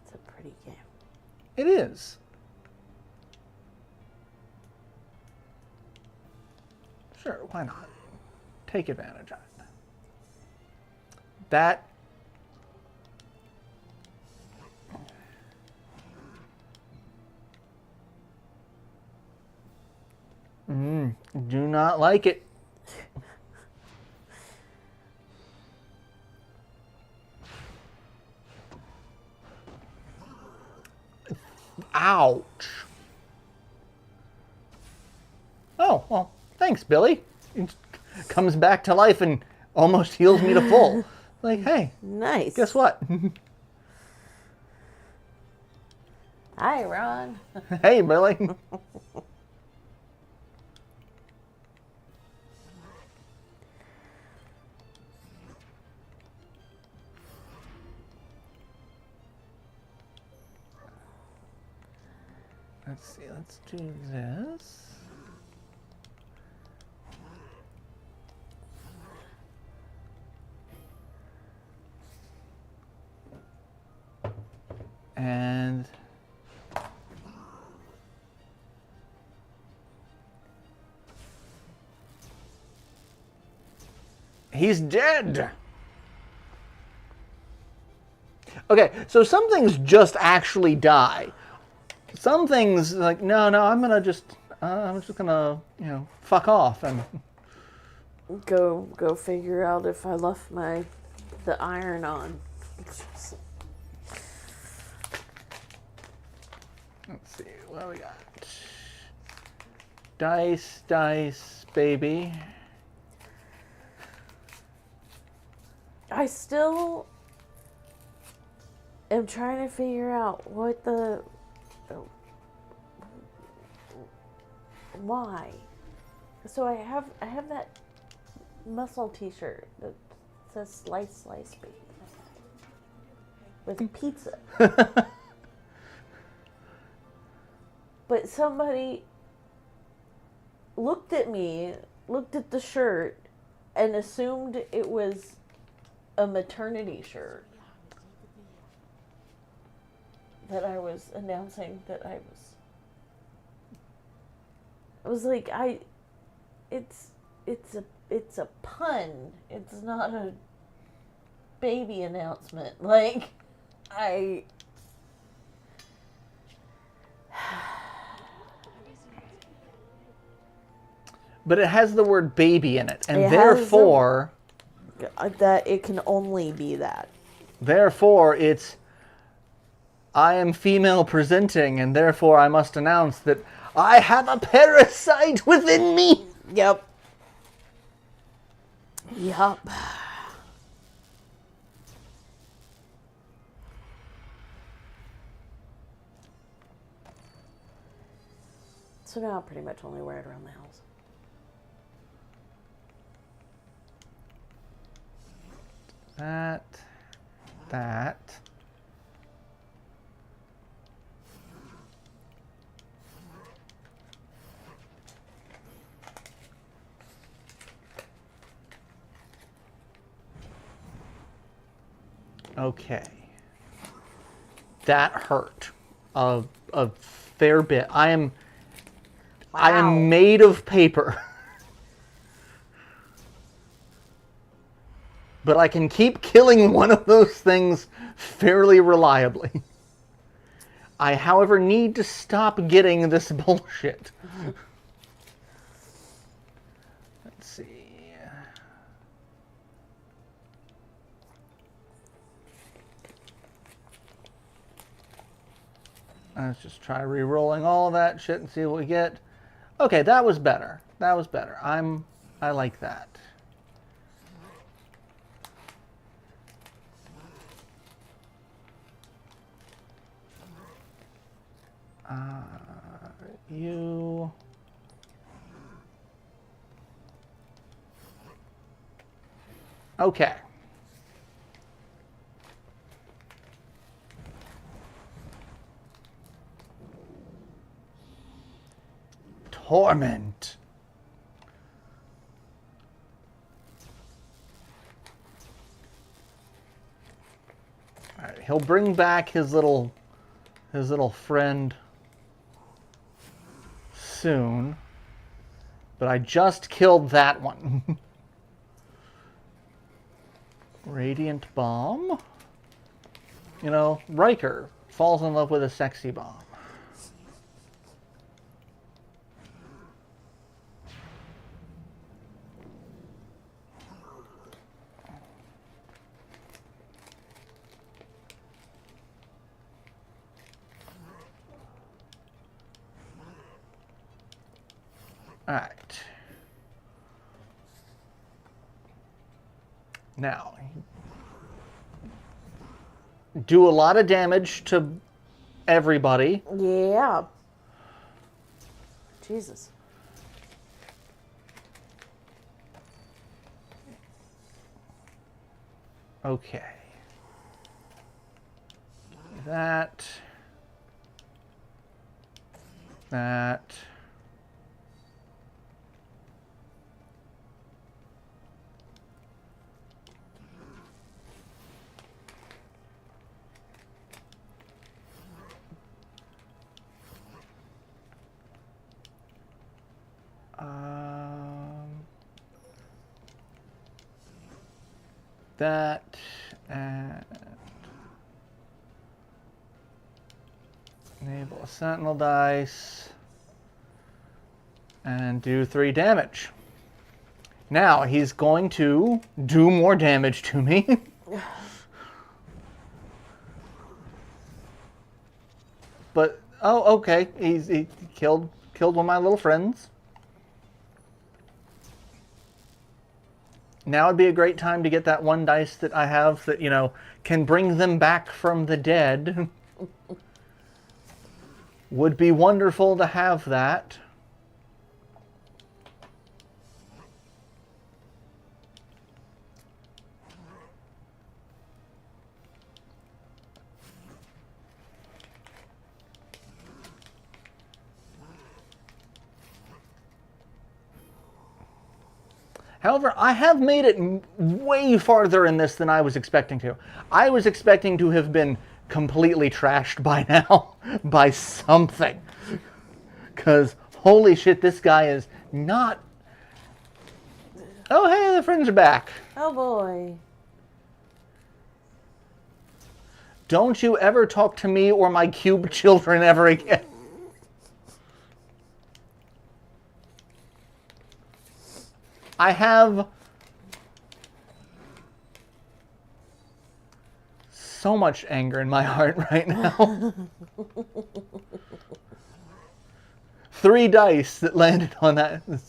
Speaker 2: It's a pretty game.
Speaker 1: It is. Sure, why not? Take advantage of it. That... do not like it. Ouch. Oh, well, thanks, Billy. It comes back to life and almost heals me to full. Like, hey,
Speaker 2: Nice.
Speaker 1: guess what?
Speaker 2: Hi, Ron.
Speaker 1: Hey, Billy. Let's see, let's do this. And he's dead. Okay, so some things just actually die. Some things like no, I'm just gonna fuck off and
Speaker 2: Go figure out if I left the iron on.
Speaker 1: let's see what do we got. Dice, baby.
Speaker 2: I still am trying to figure out why. So I have that muscle T-shirt that says "Slice Baby" with pizza. But somebody looked at the shirt, and assumed it was a maternity shirt that I was announcing that I was like, it's a pun. It's not a baby announcement. Like,
Speaker 1: But it has the word baby in it, and therefore
Speaker 2: that it can only be that.
Speaker 1: Therefore, it's I am female presenting, and therefore I must announce that I have a parasite within me.
Speaker 2: Yep. So now I pretty much only wear it around the house.
Speaker 1: That. Okay. That hurt a fair bit. I am made of paper. But I can keep killing one of those things fairly reliably. I, however, need to stop getting this bullshit. Let's see. Let's just try re-rolling all that shit and see what we get. Okay, that was better. That was better. I like that. You. Okay. Torment. All right, he'll bring back his little friend soon, but I just killed that one. Radiant bomb. You know, Riker falls in love with a sexy bomb. All right. Now, do a lot of damage to everybody.
Speaker 2: Yeah. Jesus.
Speaker 1: Okay. That. that. And enable a sentinel dice. And do 3 damage. Now, he's going to do more damage to me. But, oh, okay. He killed one of my little friends. Now would be a great time to get that one dice that I have that, you know, can bring them back from the dead. Would be wonderful to have that. However, I have made it way farther in this than I was expecting to. I was expecting to have been completely trashed by now by something. Because, holy shit, this guy is not... Oh, hey, the friends are back.
Speaker 2: Oh, boy.
Speaker 1: Don't you ever talk to me or my cube children ever again. I have so much anger in my heart right now. 3 dice that landed on that. What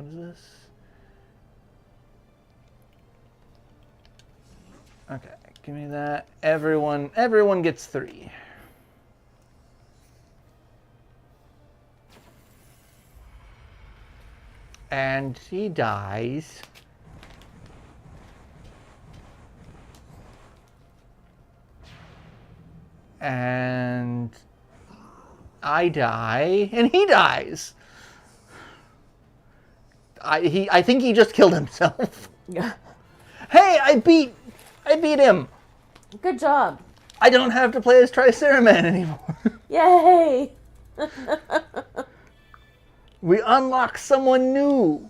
Speaker 1: is this? Okay, give me that. Everyone gets 3. And he dies. And I die, and he dies. I think he just killed himself.
Speaker 2: Yeah.
Speaker 1: Hey, I beat him.
Speaker 2: Good job.
Speaker 1: I don't have to play as Triceraman anymore.
Speaker 2: Yay!
Speaker 1: We unlock someone new.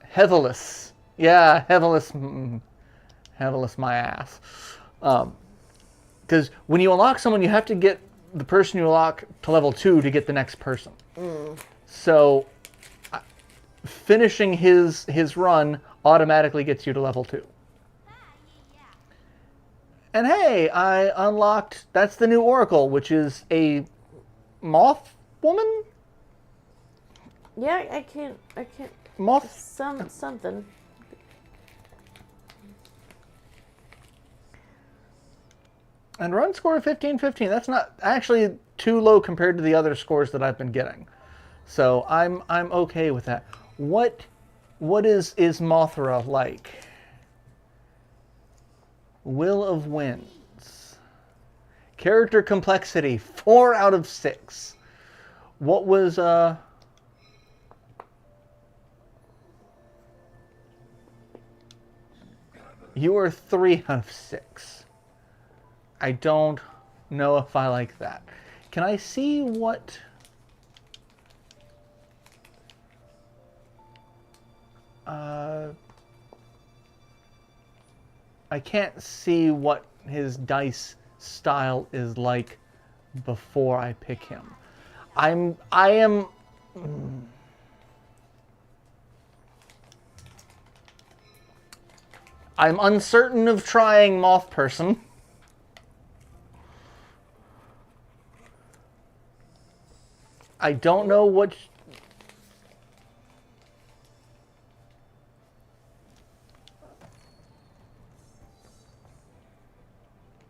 Speaker 1: Heatherless. Yeah, Heatherless. Heatherless my ass. Because when you unlock someone, you have to get the person you unlock to level 2 to get the next person. So, finishing his run automatically gets you to level 2. And hey, I unlocked, that's the new Oracle, which is a moth woman?
Speaker 2: Yeah, I can't.
Speaker 1: Moth?
Speaker 2: Something.
Speaker 1: And run score of 15-15. That's not actually too low compared to the other scores that I've been getting. So I'm okay with that. What is Mothra like? Will of Winds. Character complexity, 4 out of 6. What was you are 3 out of 6. I don't know if I like that. Can I see what... I can't see what his dice style is like before I pick him. I am... I'm uncertain of trying Moth Person. I don't know what...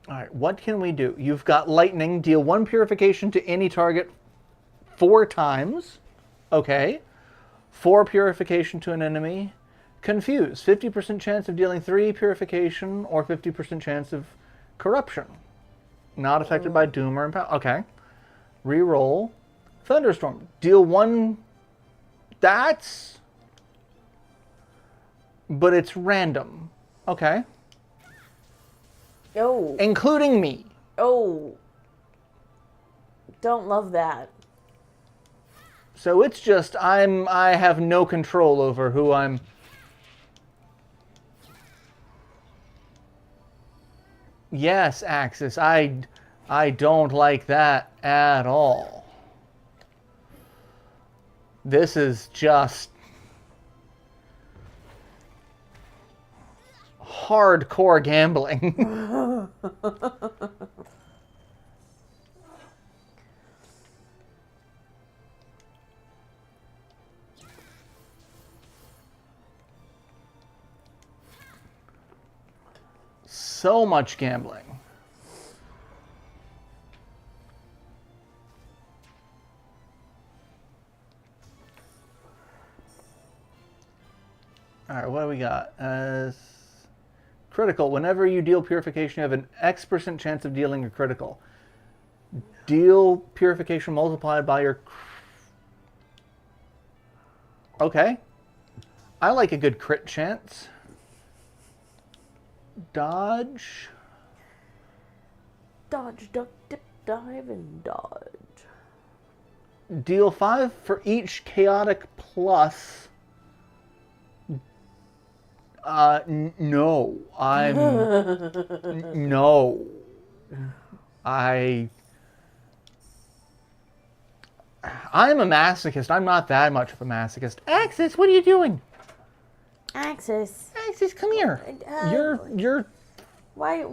Speaker 1: Alright, what can we do? You've got Lightning. Deal 1 purification to any target 4 times. Okay. 4 purification to an enemy. Confuse. 50% chance of dealing 3 purification or 50% chance of corruption. Not affected by doom or empower. Okay. Reroll. Thunderstorm. Deal 1... That's... But it's random. Okay.
Speaker 2: Oh.
Speaker 1: Including me.
Speaker 2: Oh. Don't love that.
Speaker 1: So it's just I have no control over who I'm. Yes, Axis. I don't like that at all. This is just hardcore gambling. So much gambling. All right, what do we got? Critical. Whenever you deal purification, you have an X% chance of dealing a critical. Deal purification multiplied by your... Okay. I like a good crit chance. Dodge.
Speaker 2: Dodge, duck, dip, dive, and dodge.
Speaker 1: Deal 5 for each chaotic plus... no. No. I'm a masochist. I'm not that much of a masochist. Axis, what are you doing?
Speaker 2: Axis.
Speaker 1: Axis, come here. You're.
Speaker 2: Why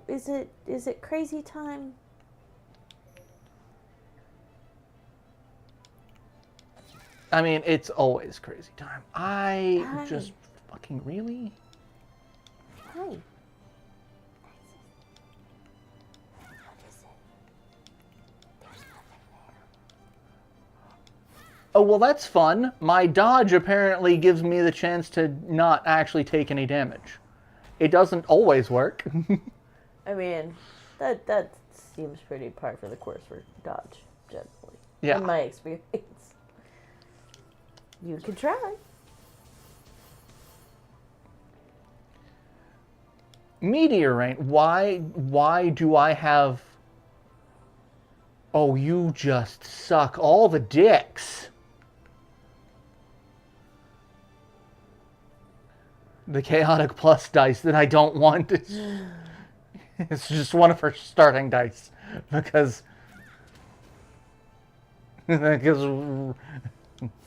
Speaker 2: is it crazy time?
Speaker 1: I mean, it's always crazy time. I just fucking really.
Speaker 2: Hi. What is it? There's nothing there.
Speaker 1: Oh, well, that's fun. My dodge apparently gives me the chance to not actually take any damage. It doesn't always work.
Speaker 2: I mean, that seems pretty par for the course for dodge, generally.
Speaker 1: Yeah.
Speaker 2: In my experience. You could try.
Speaker 1: Meteor rain. Why do I have... Oh, you just suck all the dicks. The chaotic plus dice that I don't want. It's just one of her starting dice. Because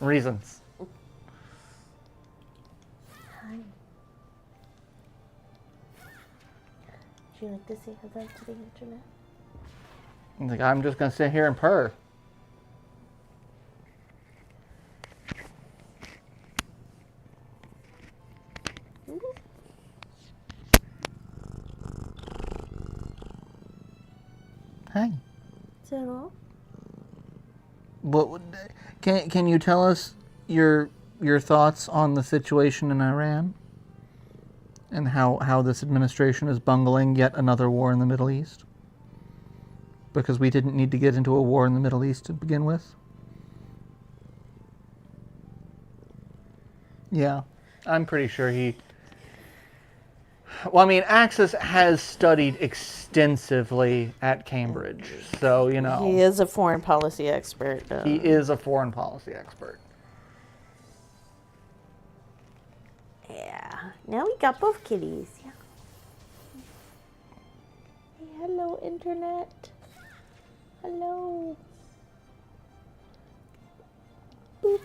Speaker 1: reasons.
Speaker 2: Hi. Would you like to say hello to the internet?
Speaker 1: Like, I'm just gonna sit here and purr. Hi.
Speaker 2: Is that all?
Speaker 1: What can you tell us your thoughts on the situation in Iran and how this administration is bungling yet another war in the Middle East? Because we didn't need to get into a war in the Middle East to begin with. Yeah, I'm pretty sure he... Well, I mean, Axis has studied extensively at Cambridge, so, you know...
Speaker 2: He is a foreign policy expert.
Speaker 1: He is a foreign policy expert.
Speaker 2: Yeah. Now we got both kitties. Yeah. Hey, hello, internet. Hello. Boop.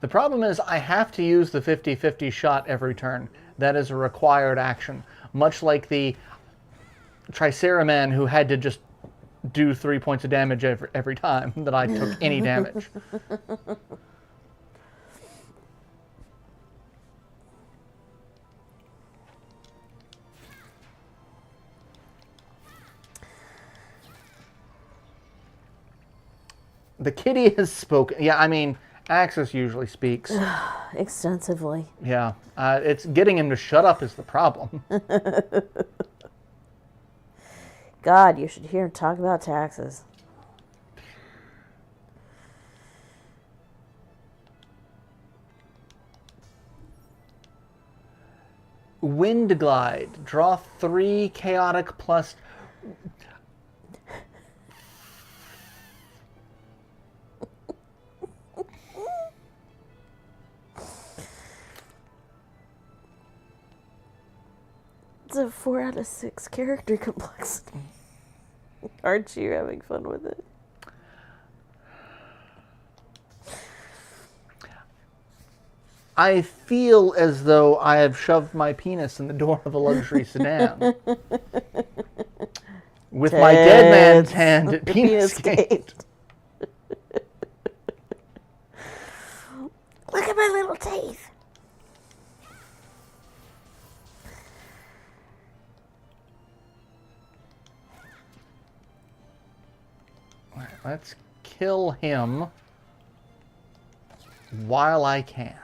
Speaker 1: The problem is I have to use the 50-50 shot every turn. That is a required action. Much like the Triceraman who had to just do 3 points of damage every time that I took any damage. The kitty has spoken. Yeah, I mean... Axis usually speaks.
Speaker 2: Extensively.
Speaker 1: Yeah. It's getting him to shut up is the problem.
Speaker 2: God, you should hear him talk about taxes.
Speaker 1: Wind Glide. Draw 3 chaotic plus...
Speaker 2: It's a 4 out of 6 character complexity. Aren't you having fun with it?
Speaker 1: I feel as though I have shoved my penis in the door of a luxury sedan. With my dead man's hand at penis gate.
Speaker 2: Look at my little teeth.
Speaker 1: Let's kill him while I can.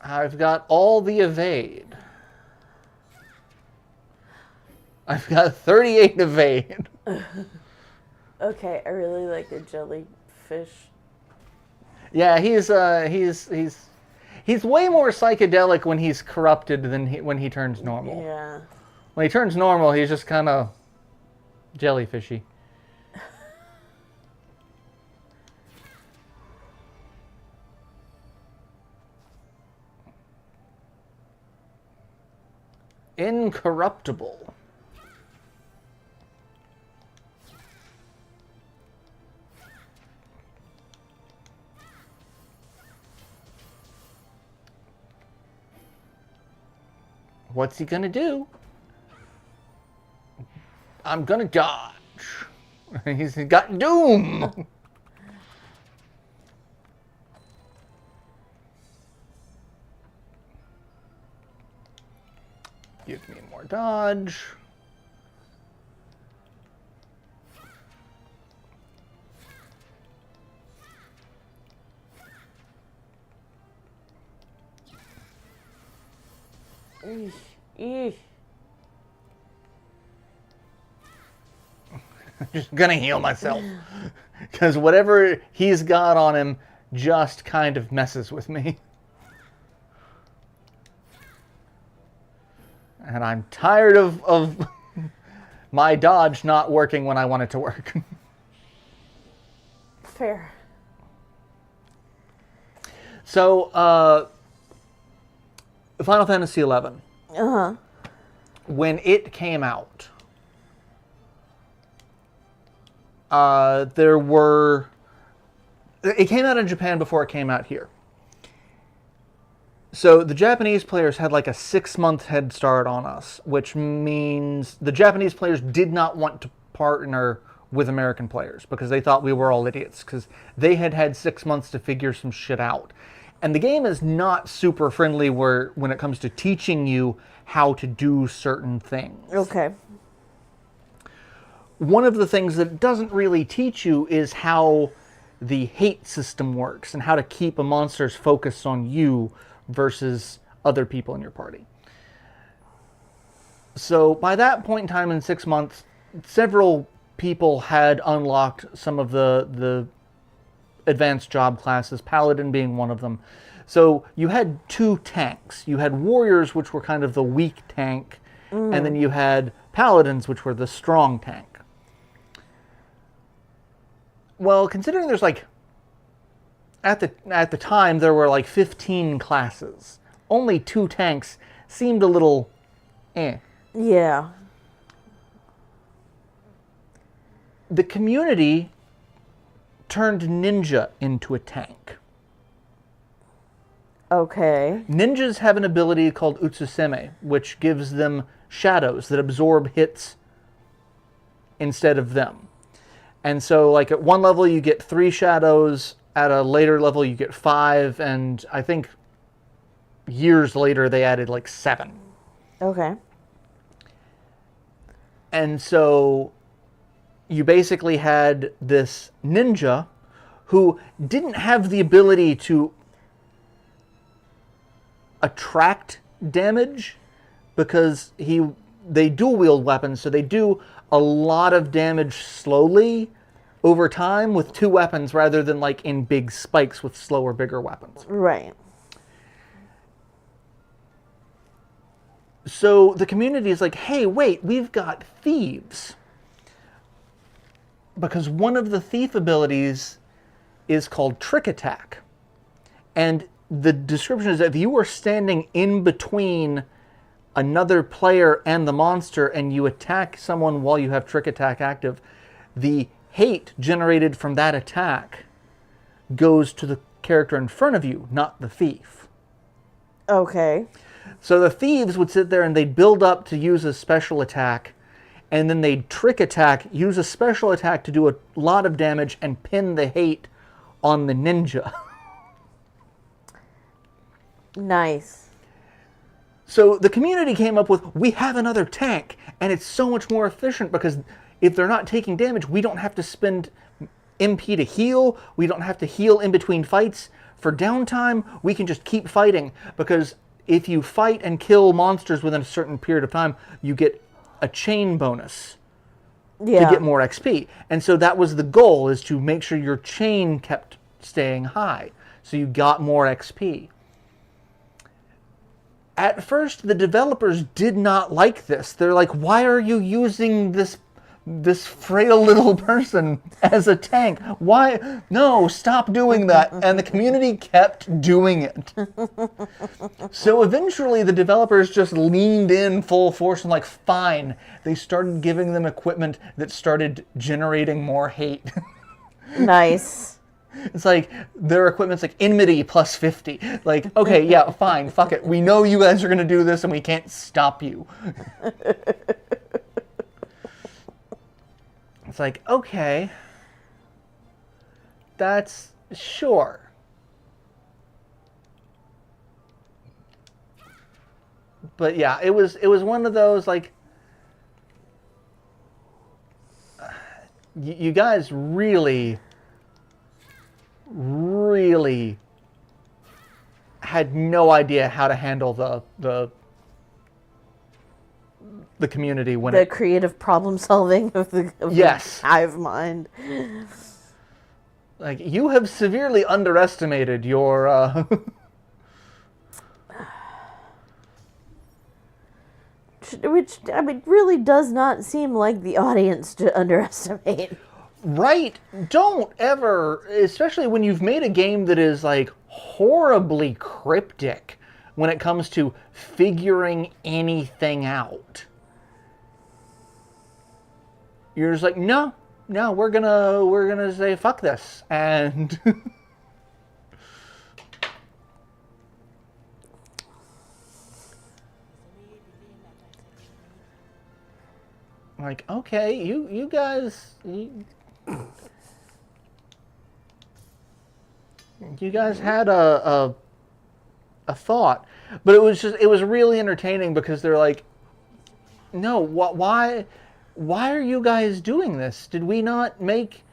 Speaker 1: I've got all the evade. I've got 38 evade.
Speaker 2: Okay, I really like the jellyfish.
Speaker 1: Yeah, he's way more psychedelic when he's corrupted than when he turns normal.
Speaker 2: Yeah.
Speaker 1: When he turns normal, he's just kind of jellyfishy. Incorruptible. What's he gonna do? I'm gonna dodge. He's got doom. Give me more dodge.
Speaker 2: Eesh, eesh.
Speaker 1: I'm just gonna heal myself. Because whatever he's got on him just kind of messes with me. And I'm tired of my dodge not working when I want it to work.
Speaker 2: Fair.
Speaker 1: So, Final Fantasy XI.
Speaker 2: Uh-huh.
Speaker 1: When it came out, it came out in Japan before it came out here. So the Japanese players had like a 6-month head start on us, which means the Japanese players did not want to partner with American players because they thought we were all idiots because they had 6 months to figure some shit out. And the game is not super friendly when it comes to teaching you how to do certain things.
Speaker 2: Okay.
Speaker 1: One of the things that it doesn't really teach you is how the hate system works and how to keep a monster's focus on you versus other people in your party. So by that point in time in 6 months, several people had unlocked some of the advanced job classes, Paladin being one of them. So you had 2 tanks. You had warriors, which were kind of the weak tank, and then you had paladins, which were the strong tank. Well, considering there's like at the time there were like 15 classes, only 2 tanks seemed a little
Speaker 2: Yeah.
Speaker 1: The community turned ninja into a tank.
Speaker 2: Okay.
Speaker 1: Ninjas have an ability called Utsuseme, which gives them shadows that absorb hits instead of them. And so, like, at one level you get 3 shadows, at a later level you get 5, and I think years later they added, like, 7.
Speaker 2: Okay.
Speaker 1: And so you basically had this ninja who didn't have the ability to attract damage because they dual wield weapons, so they do a lot of damage slowly over time with 2 weapons rather than like in big spikes with slower, bigger weapons.
Speaker 2: Right.
Speaker 1: So the community is like, hey, wait, we've got thieves. Because one of the thief abilities is called Trick Attack. And the description is that if you are standing in between another player and the monster and you attack someone while you have Trick Attack active, the hate generated from that attack goes to the character in front of you, not the thief.
Speaker 2: Okay.
Speaker 1: So the thieves would sit there and they'd build up to use a special attack, and then they'd trick attack, use a special attack to do a lot of damage, and pin the hate on the ninja.
Speaker 2: Nice.
Speaker 1: So the community came up with, we have another tank, and it's so much more efficient because if they're not taking damage, we don't have to spend MP to heal, we don't have to heal in between fights. For downtime, we can just keep fighting, because if you fight and kill monsters within a certain period of time, you get a chain bonus to get more XP. And so that was the goal, is to make sure your chain kept staying high, so you got more XP. At first, the developers did not like this. They're like, why are you using this frail little person as a tank? Why? No, stop doing that. And the community kept doing it. So eventually the developers just leaned in full force and like, fine. They started giving them equipment that started generating more hate.
Speaker 2: Nice.
Speaker 1: It's like, their equipment's like enmity plus 50. Like, okay, yeah, fine, fuck it. We know you guys are going to do this and we can't stop you. It's like, okay, that's sure. But yeah, it was one of those, like, you guys really had no idea how to handle the community when
Speaker 2: The creative problem solving of the
Speaker 1: Yes.
Speaker 2: hive mind.
Speaker 1: Like, you have severely underestimated your
Speaker 2: Which, I mean, really does not seem like the audience to underestimate.
Speaker 1: Right. Don't ever, especially when you've made a game that is like horribly cryptic when it comes to figuring anything out. You're just like, no, we're gonna say fuck this, and like, okay, you guys, you guys had a thought, but it was really entertaining because they're like, no, why are you guys doing this? Did we not make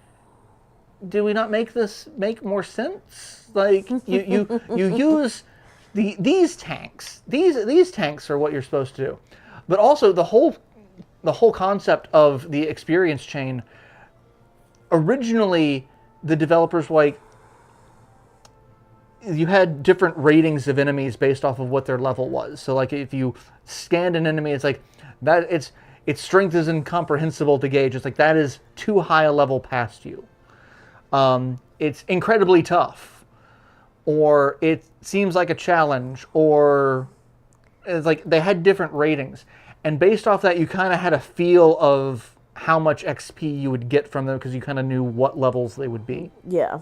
Speaker 1: this make more sense? Like, you use these tanks. These tanks are what you're supposed to do. But also the whole concept of the experience chain, originally the developers were like, you had different ratings of enemies based off of what their level was. So like, if you scanned an enemy, it's like that its strength is incomprehensible to gauge. It's like, that is too high a level past you. It's incredibly tough, or it seems like a challenge, or it's like they had different ratings. And based off that, you kind of had a feel of how much XP you would get from them because you kind of knew what levels they would be.
Speaker 2: Yeah.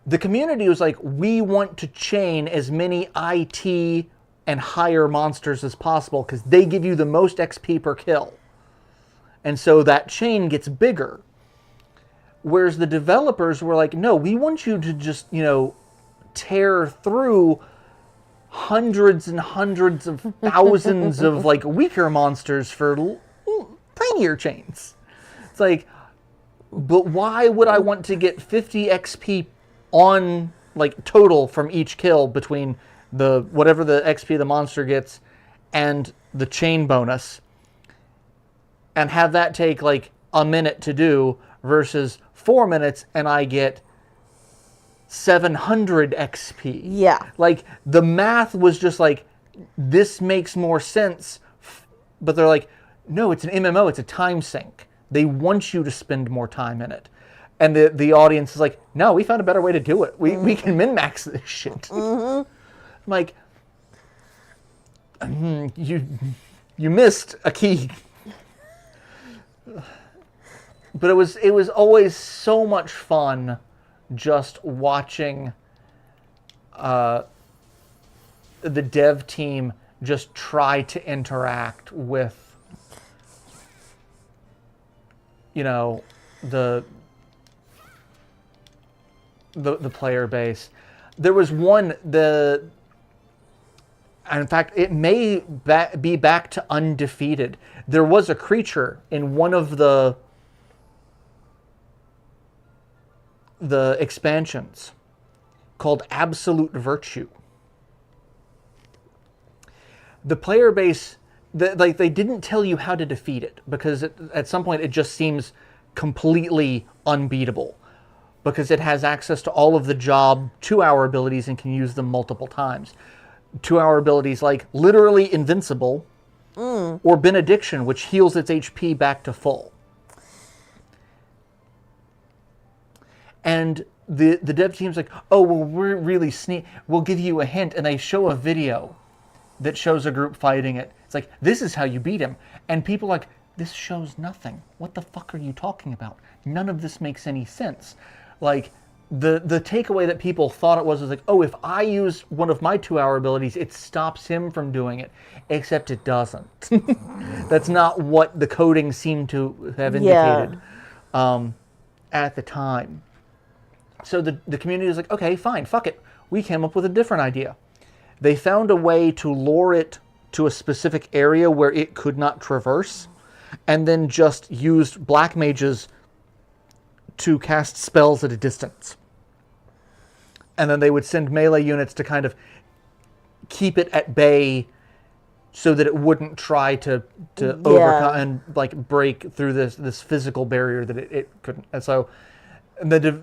Speaker 1: The community was like, we want to chain as many IT and higher monsters as possible because they give you the most XP per kill. And so that chain gets bigger. Whereas the developers were like, no, we want you to just, tear through hundreds and hundreds of thousands of like weaker monsters for tinier chains. It's like, but why would I want to get 50 XP on like total from each kill between the whatever the XP the monster gets and the chain bonus, and have that take like a minute to do versus 4 minutes and I get 700 XP.
Speaker 2: Yeah.
Speaker 1: Like, the math was just like, this makes more sense. But they're like, no, it's an MMO, it's a time sink. They want you to spend more time in it. And the audience is like, no, we found a better way to do it. We can min-max this shit. Mm-hmm. I'm like, you missed a key. But it was always so much fun just watching the dev team just try to interact with, you know, the player base. There was one, in fact, it may be back to undefeated. There was a creature in one of the expansions called Absolute Virtue. The player base, they didn't tell you how to defeat it because at some point it just seems completely unbeatable because it has access to all of the job 2-hour abilities and can use them multiple times. 2-hour abilities like literally invincible or benediction, which heals its HP back to full. And the dev team's like, oh, well, we're really we'll give you a hint. And they show a video that shows a group fighting it. It's like, this is how you beat him. And people are like, this shows nothing. What the fuck are you talking about? None of this makes any sense. Like, the takeaway that people thought it was like, oh, if I use one of my 2-hour abilities, it stops him from doing it. Except it doesn't. That's not what the coding seemed to have indicated at the time. So the community was like, okay, fine, fuck it. We came up with a different idea. They found a way to lure it to a specific area where it could not traverse, and then just used black mages to cast spells at a distance. And then they would send melee units to kind of keep it at bay so that it wouldn't try to overcome and like break through this physical barrier that it couldn't. And so the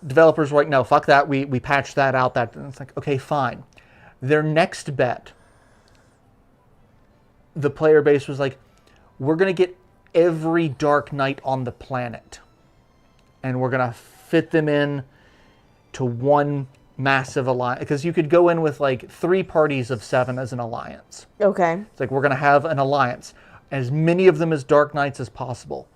Speaker 1: developers were like, no, fuck that. We patched that out. And it's like, okay, fine. Their next bet, the player base was like, we're going to get every Dark Knight on the planet. And we're going to fit them in to one massive alliance. Because you could go in with like 3 parties of 7 as an alliance.
Speaker 2: Okay.
Speaker 1: It's like, we're going to have an alliance. As many of them as Dark Knights as possible.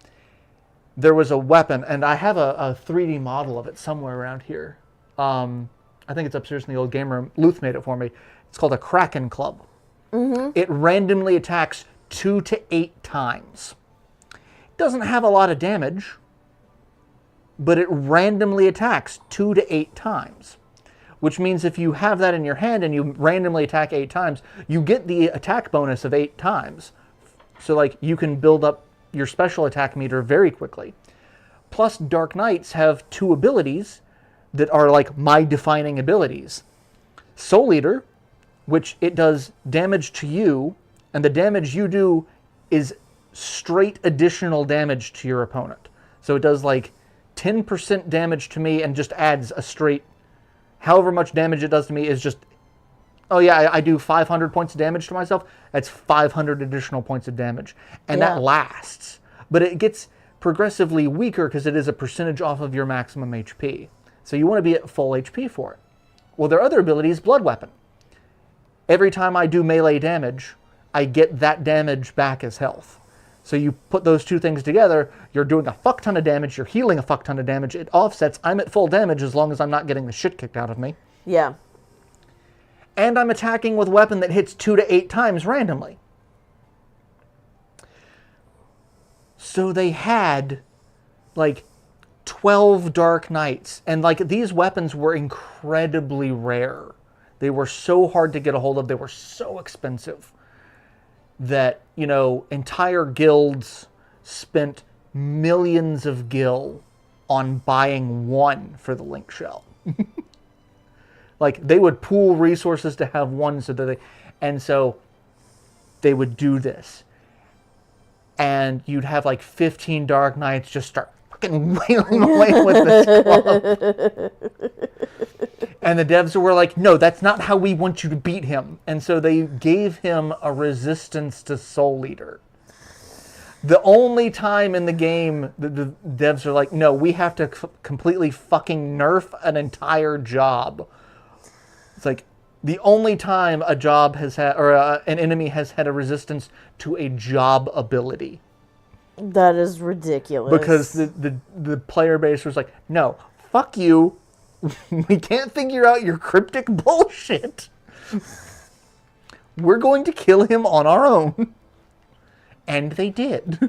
Speaker 1: There was a weapon, and I have a 3D model of it somewhere around here. I think it's upstairs in the old game room. Luth made it for me. It's called a Kraken Club. Mm-hmm. It randomly attacks 2 to 8 times. It doesn't have a lot of damage, but it randomly attacks 2 to 8 times. Which means if you have that in your hand and you randomly attack 8 times, you get the attack bonus of 8 times. So like you can build up your special attack meter very quickly. Plus Dark Knights have 2 abilities that are like my defining abilities. Soul Eater, which it does damage to you, and the damage you do is straight additional damage to your opponent. So it does like 10% damage to me and just adds a straight, however much damage it does to me is just, oh yeah, I do 500 points of damage to myself. That's 500 additional points of damage. And that lasts. But it gets progressively weaker because it is a percentage off of your maximum HP. So you want to be at full HP for it. Well, their other ability is Blood Weapon. Every time I do melee damage, I get that damage back as health. So you put those 2 things together, you're doing a fuck ton of damage, you're healing a fuck ton of damage, it offsets, I'm at full damage as long as I'm not getting the shit kicked out of me.
Speaker 2: Yeah.
Speaker 1: And I'm attacking with a weapon that hits 2 to 8 times randomly. So they had like 12 Dark Knights, and like these weapons were incredibly rare. They were so hard to get a hold of, they were so expensive that, you know, entire guilds spent millions of gil on buying one for the Link Shell. Like they would pool resources to have one so that and so they would do this. and you'd have like 15 Dark Knights just start fucking wailing away with this club. And the devs were like, no, that's not how we want you to beat him. And so they gave him a resistance to Soul Eater. The only time in the game the devs are like, no, we have to completely fucking nerf an entire job. It's like the only time a job has had, or an enemy has had a resistance to a job ability.
Speaker 2: That is ridiculous.
Speaker 1: Because the player base was like, no, fuck you. We can't figure out your cryptic bullshit. We're going to kill him on our own. And they did.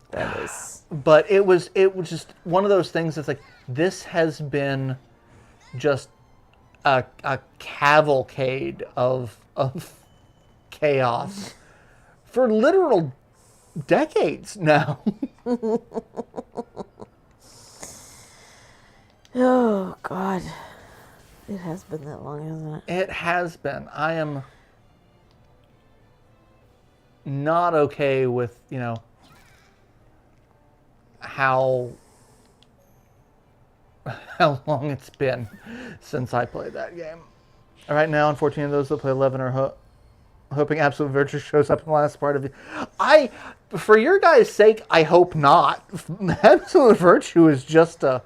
Speaker 2: That is...
Speaker 1: But it was just one of those things that's like, this has been just a cavalcade of chaos for literal decades now.
Speaker 2: Oh, God. It has been that long, hasn't it?
Speaker 1: It has been. I am not okay with, how long it's been since I played that game. Right now, and 14 of those that play 11 are hoping Absolute Virtue shows up in the last part of it. For your guys' sake, I hope not. Absolute Virtue is just a...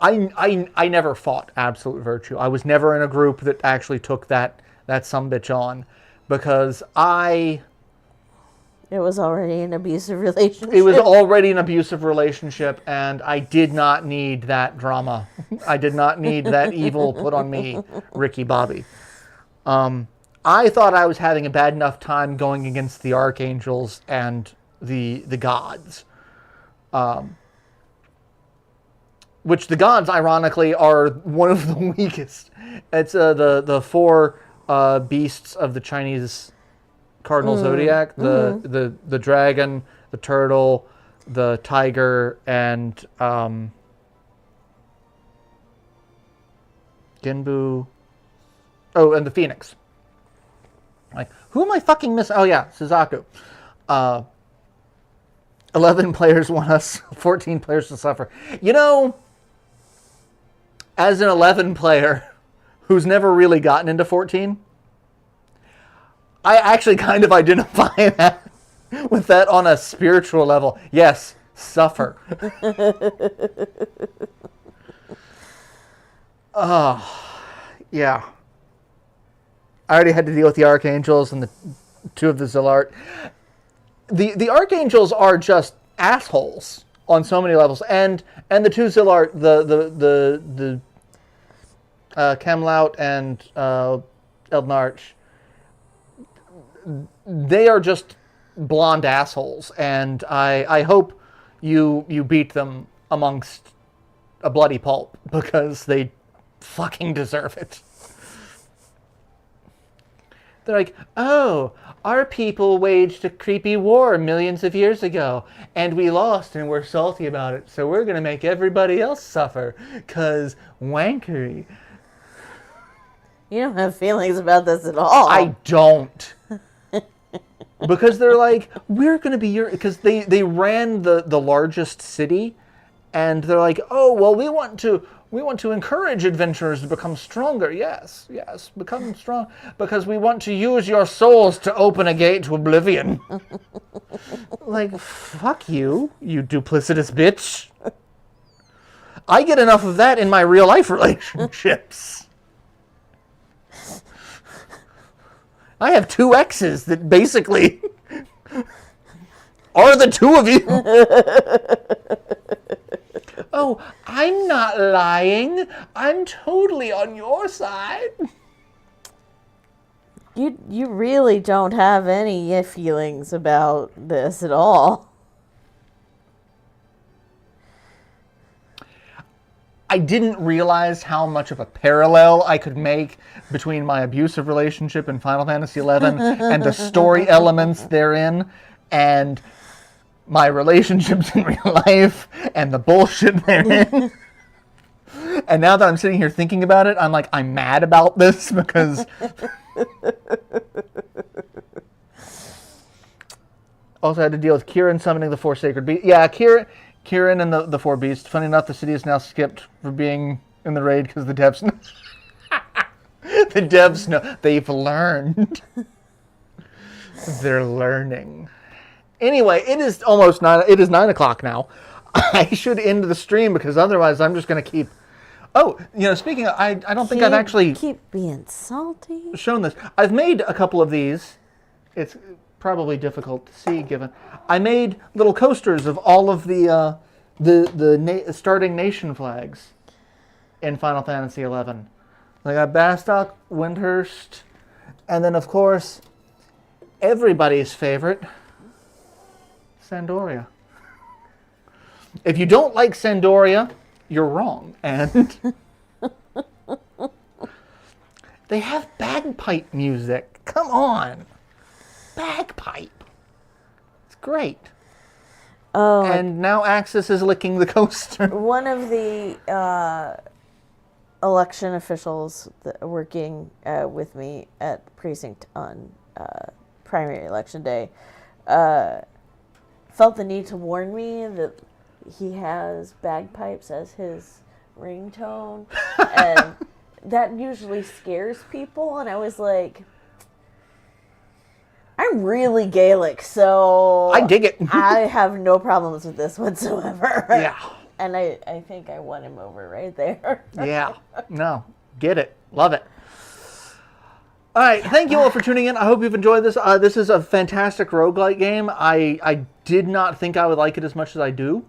Speaker 1: I never fought Absolute Virtue. I was never in a group that actually took that sumbitch on, because
Speaker 2: It was already an abusive relationship.
Speaker 1: It was already an abusive relationship, and I did not need that drama. I did not need that evil put on me, Ricky Bobby. I thought I was having a bad enough time going against the archangels and the gods. Which the gods, ironically, are one of the weakest. It's the four beasts of the Chinese cardinal zodiac: the dragon, the turtle, the tiger, and Genbu. Oh, and the phoenix. Like, who am I fucking missing? Oh yeah, Suzaku. 11 players want us, 14 players to suffer. As an 11 player who's never really gotten into 14, I actually kind of identify that with that on a spiritual level. Yes, suffer. Yeah. I already had to deal with the archangels and the two of the Zilart. The archangels are just assholes on so many levels, and the two Zilart, the Camlaut and Eldnarch, they are just blonde assholes, and I hope you beat them amongst a bloody pulp, because they fucking deserve it. They're like, oh, our people waged a creepy war millions of years ago, and we lost, and we're salty about it, so we're going to make everybody else suffer, because wankery.
Speaker 2: You don't have feelings about this at all.
Speaker 1: I don't. Because they're like, we're going to be your... Because they ran the largest city, and they're like, oh, well, we want to encourage adventurers to become stronger. Yes, become strong. Because we want to use your souls to open a gate to oblivion. Like, fuck you duplicitous bitch. I get enough of that in my real life relationships. I have two exes that basically are the two of you. Oh, I'm not lying. I'm totally on your side.
Speaker 2: You really don't have any feelings about this at all.
Speaker 1: I didn't realize how much of a parallel I could make between my abusive relationship in Final Fantasy XI and the story elements therein, and my relationships in real life and the bullshit therein. And now that I'm sitting here thinking about it, I'm like, I'm mad about this because... Also had to deal with Kieran summoning the 4 sacred beasts. Yeah, Kieran and the 4 beasts. Funny enough, the city is now skipped for being in the raid because the devs know. The devs know. They've learned. They're learning. Anyway, it is almost 9. It is 9 o'clock now. I should end the stream because otherwise I'm just going to keep... Oh, speaking of... I don't think I've actually...
Speaker 2: Keep being salty.
Speaker 1: ...shown this. I've made a couple of these. It's... probably difficult to see given I made little coasters of all of the starting nation flags in Final Fantasy XI. I got Bastok, Windhurst, and then of course everybody's favorite, Sandoria. If you don't like Sandoria, you're wrong. And they have bagpipe music. Come on. Bagpipe. It's great.
Speaker 2: Oh.
Speaker 1: And now Axis is licking the coaster.
Speaker 2: One of the election officials working with me at precinct on primary election day felt the need to warn me that he has bagpipes as his ringtone. And that usually scares people. And I was like... I'm really Gaelic, so...
Speaker 1: I dig it.
Speaker 2: I have no problems with this whatsoever.
Speaker 1: Yeah.
Speaker 2: And I think I won him over right there.
Speaker 1: Yeah. No. Get it. Love it. All right. Thank you all for tuning in. I hope you've enjoyed this. This is a fantastic roguelike game. I did not think I would like it as much as I do,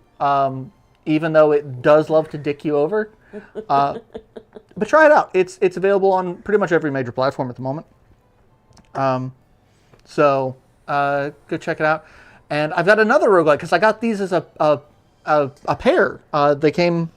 Speaker 1: even though it does love to dick you over. But try it out. It's available on pretty much every major platform at the moment. So go check it out. And I've got another roguelike because I got these as a pair. They came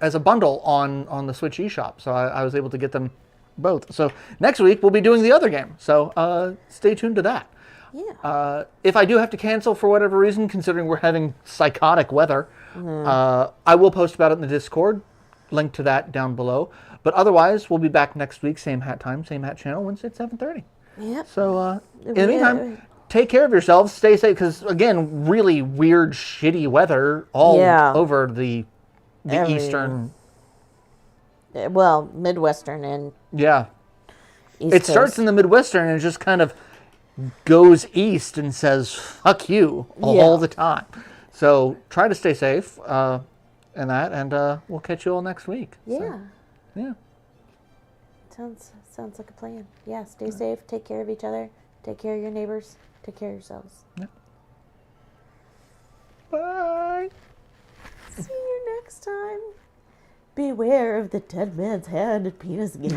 Speaker 1: as a bundle on the Switch eShop, so I was able to get them both. So next week we'll be doing the other game. So stay tuned to that.
Speaker 2: Yeah.
Speaker 1: If I do have to cancel for whatever reason, considering we're having psychotic weather, I will post about it in the Discord. Link to that down below. But otherwise, we'll be back next week, same hat time, same hat channel, Wednesday at 7:30.
Speaker 2: Yep.
Speaker 1: So, in the meantime, take care of yourselves. Stay safe, because, again, really weird, shitty weather all over the eastern...
Speaker 2: Well, Midwestern and
Speaker 1: East Coast. Starts in the Midwestern and just kind of goes east and says, fuck you, all the time. So, try to stay safe in that, and we'll catch you all next week.
Speaker 2: Yeah.
Speaker 1: So,
Speaker 2: Sounds like a plan. Yeah, stay safe, take care of each other, take care of your neighbors, take care of yourselves.
Speaker 1: Yeah. Bye.
Speaker 2: See you next time. Beware of the dead man's hand at penis gate.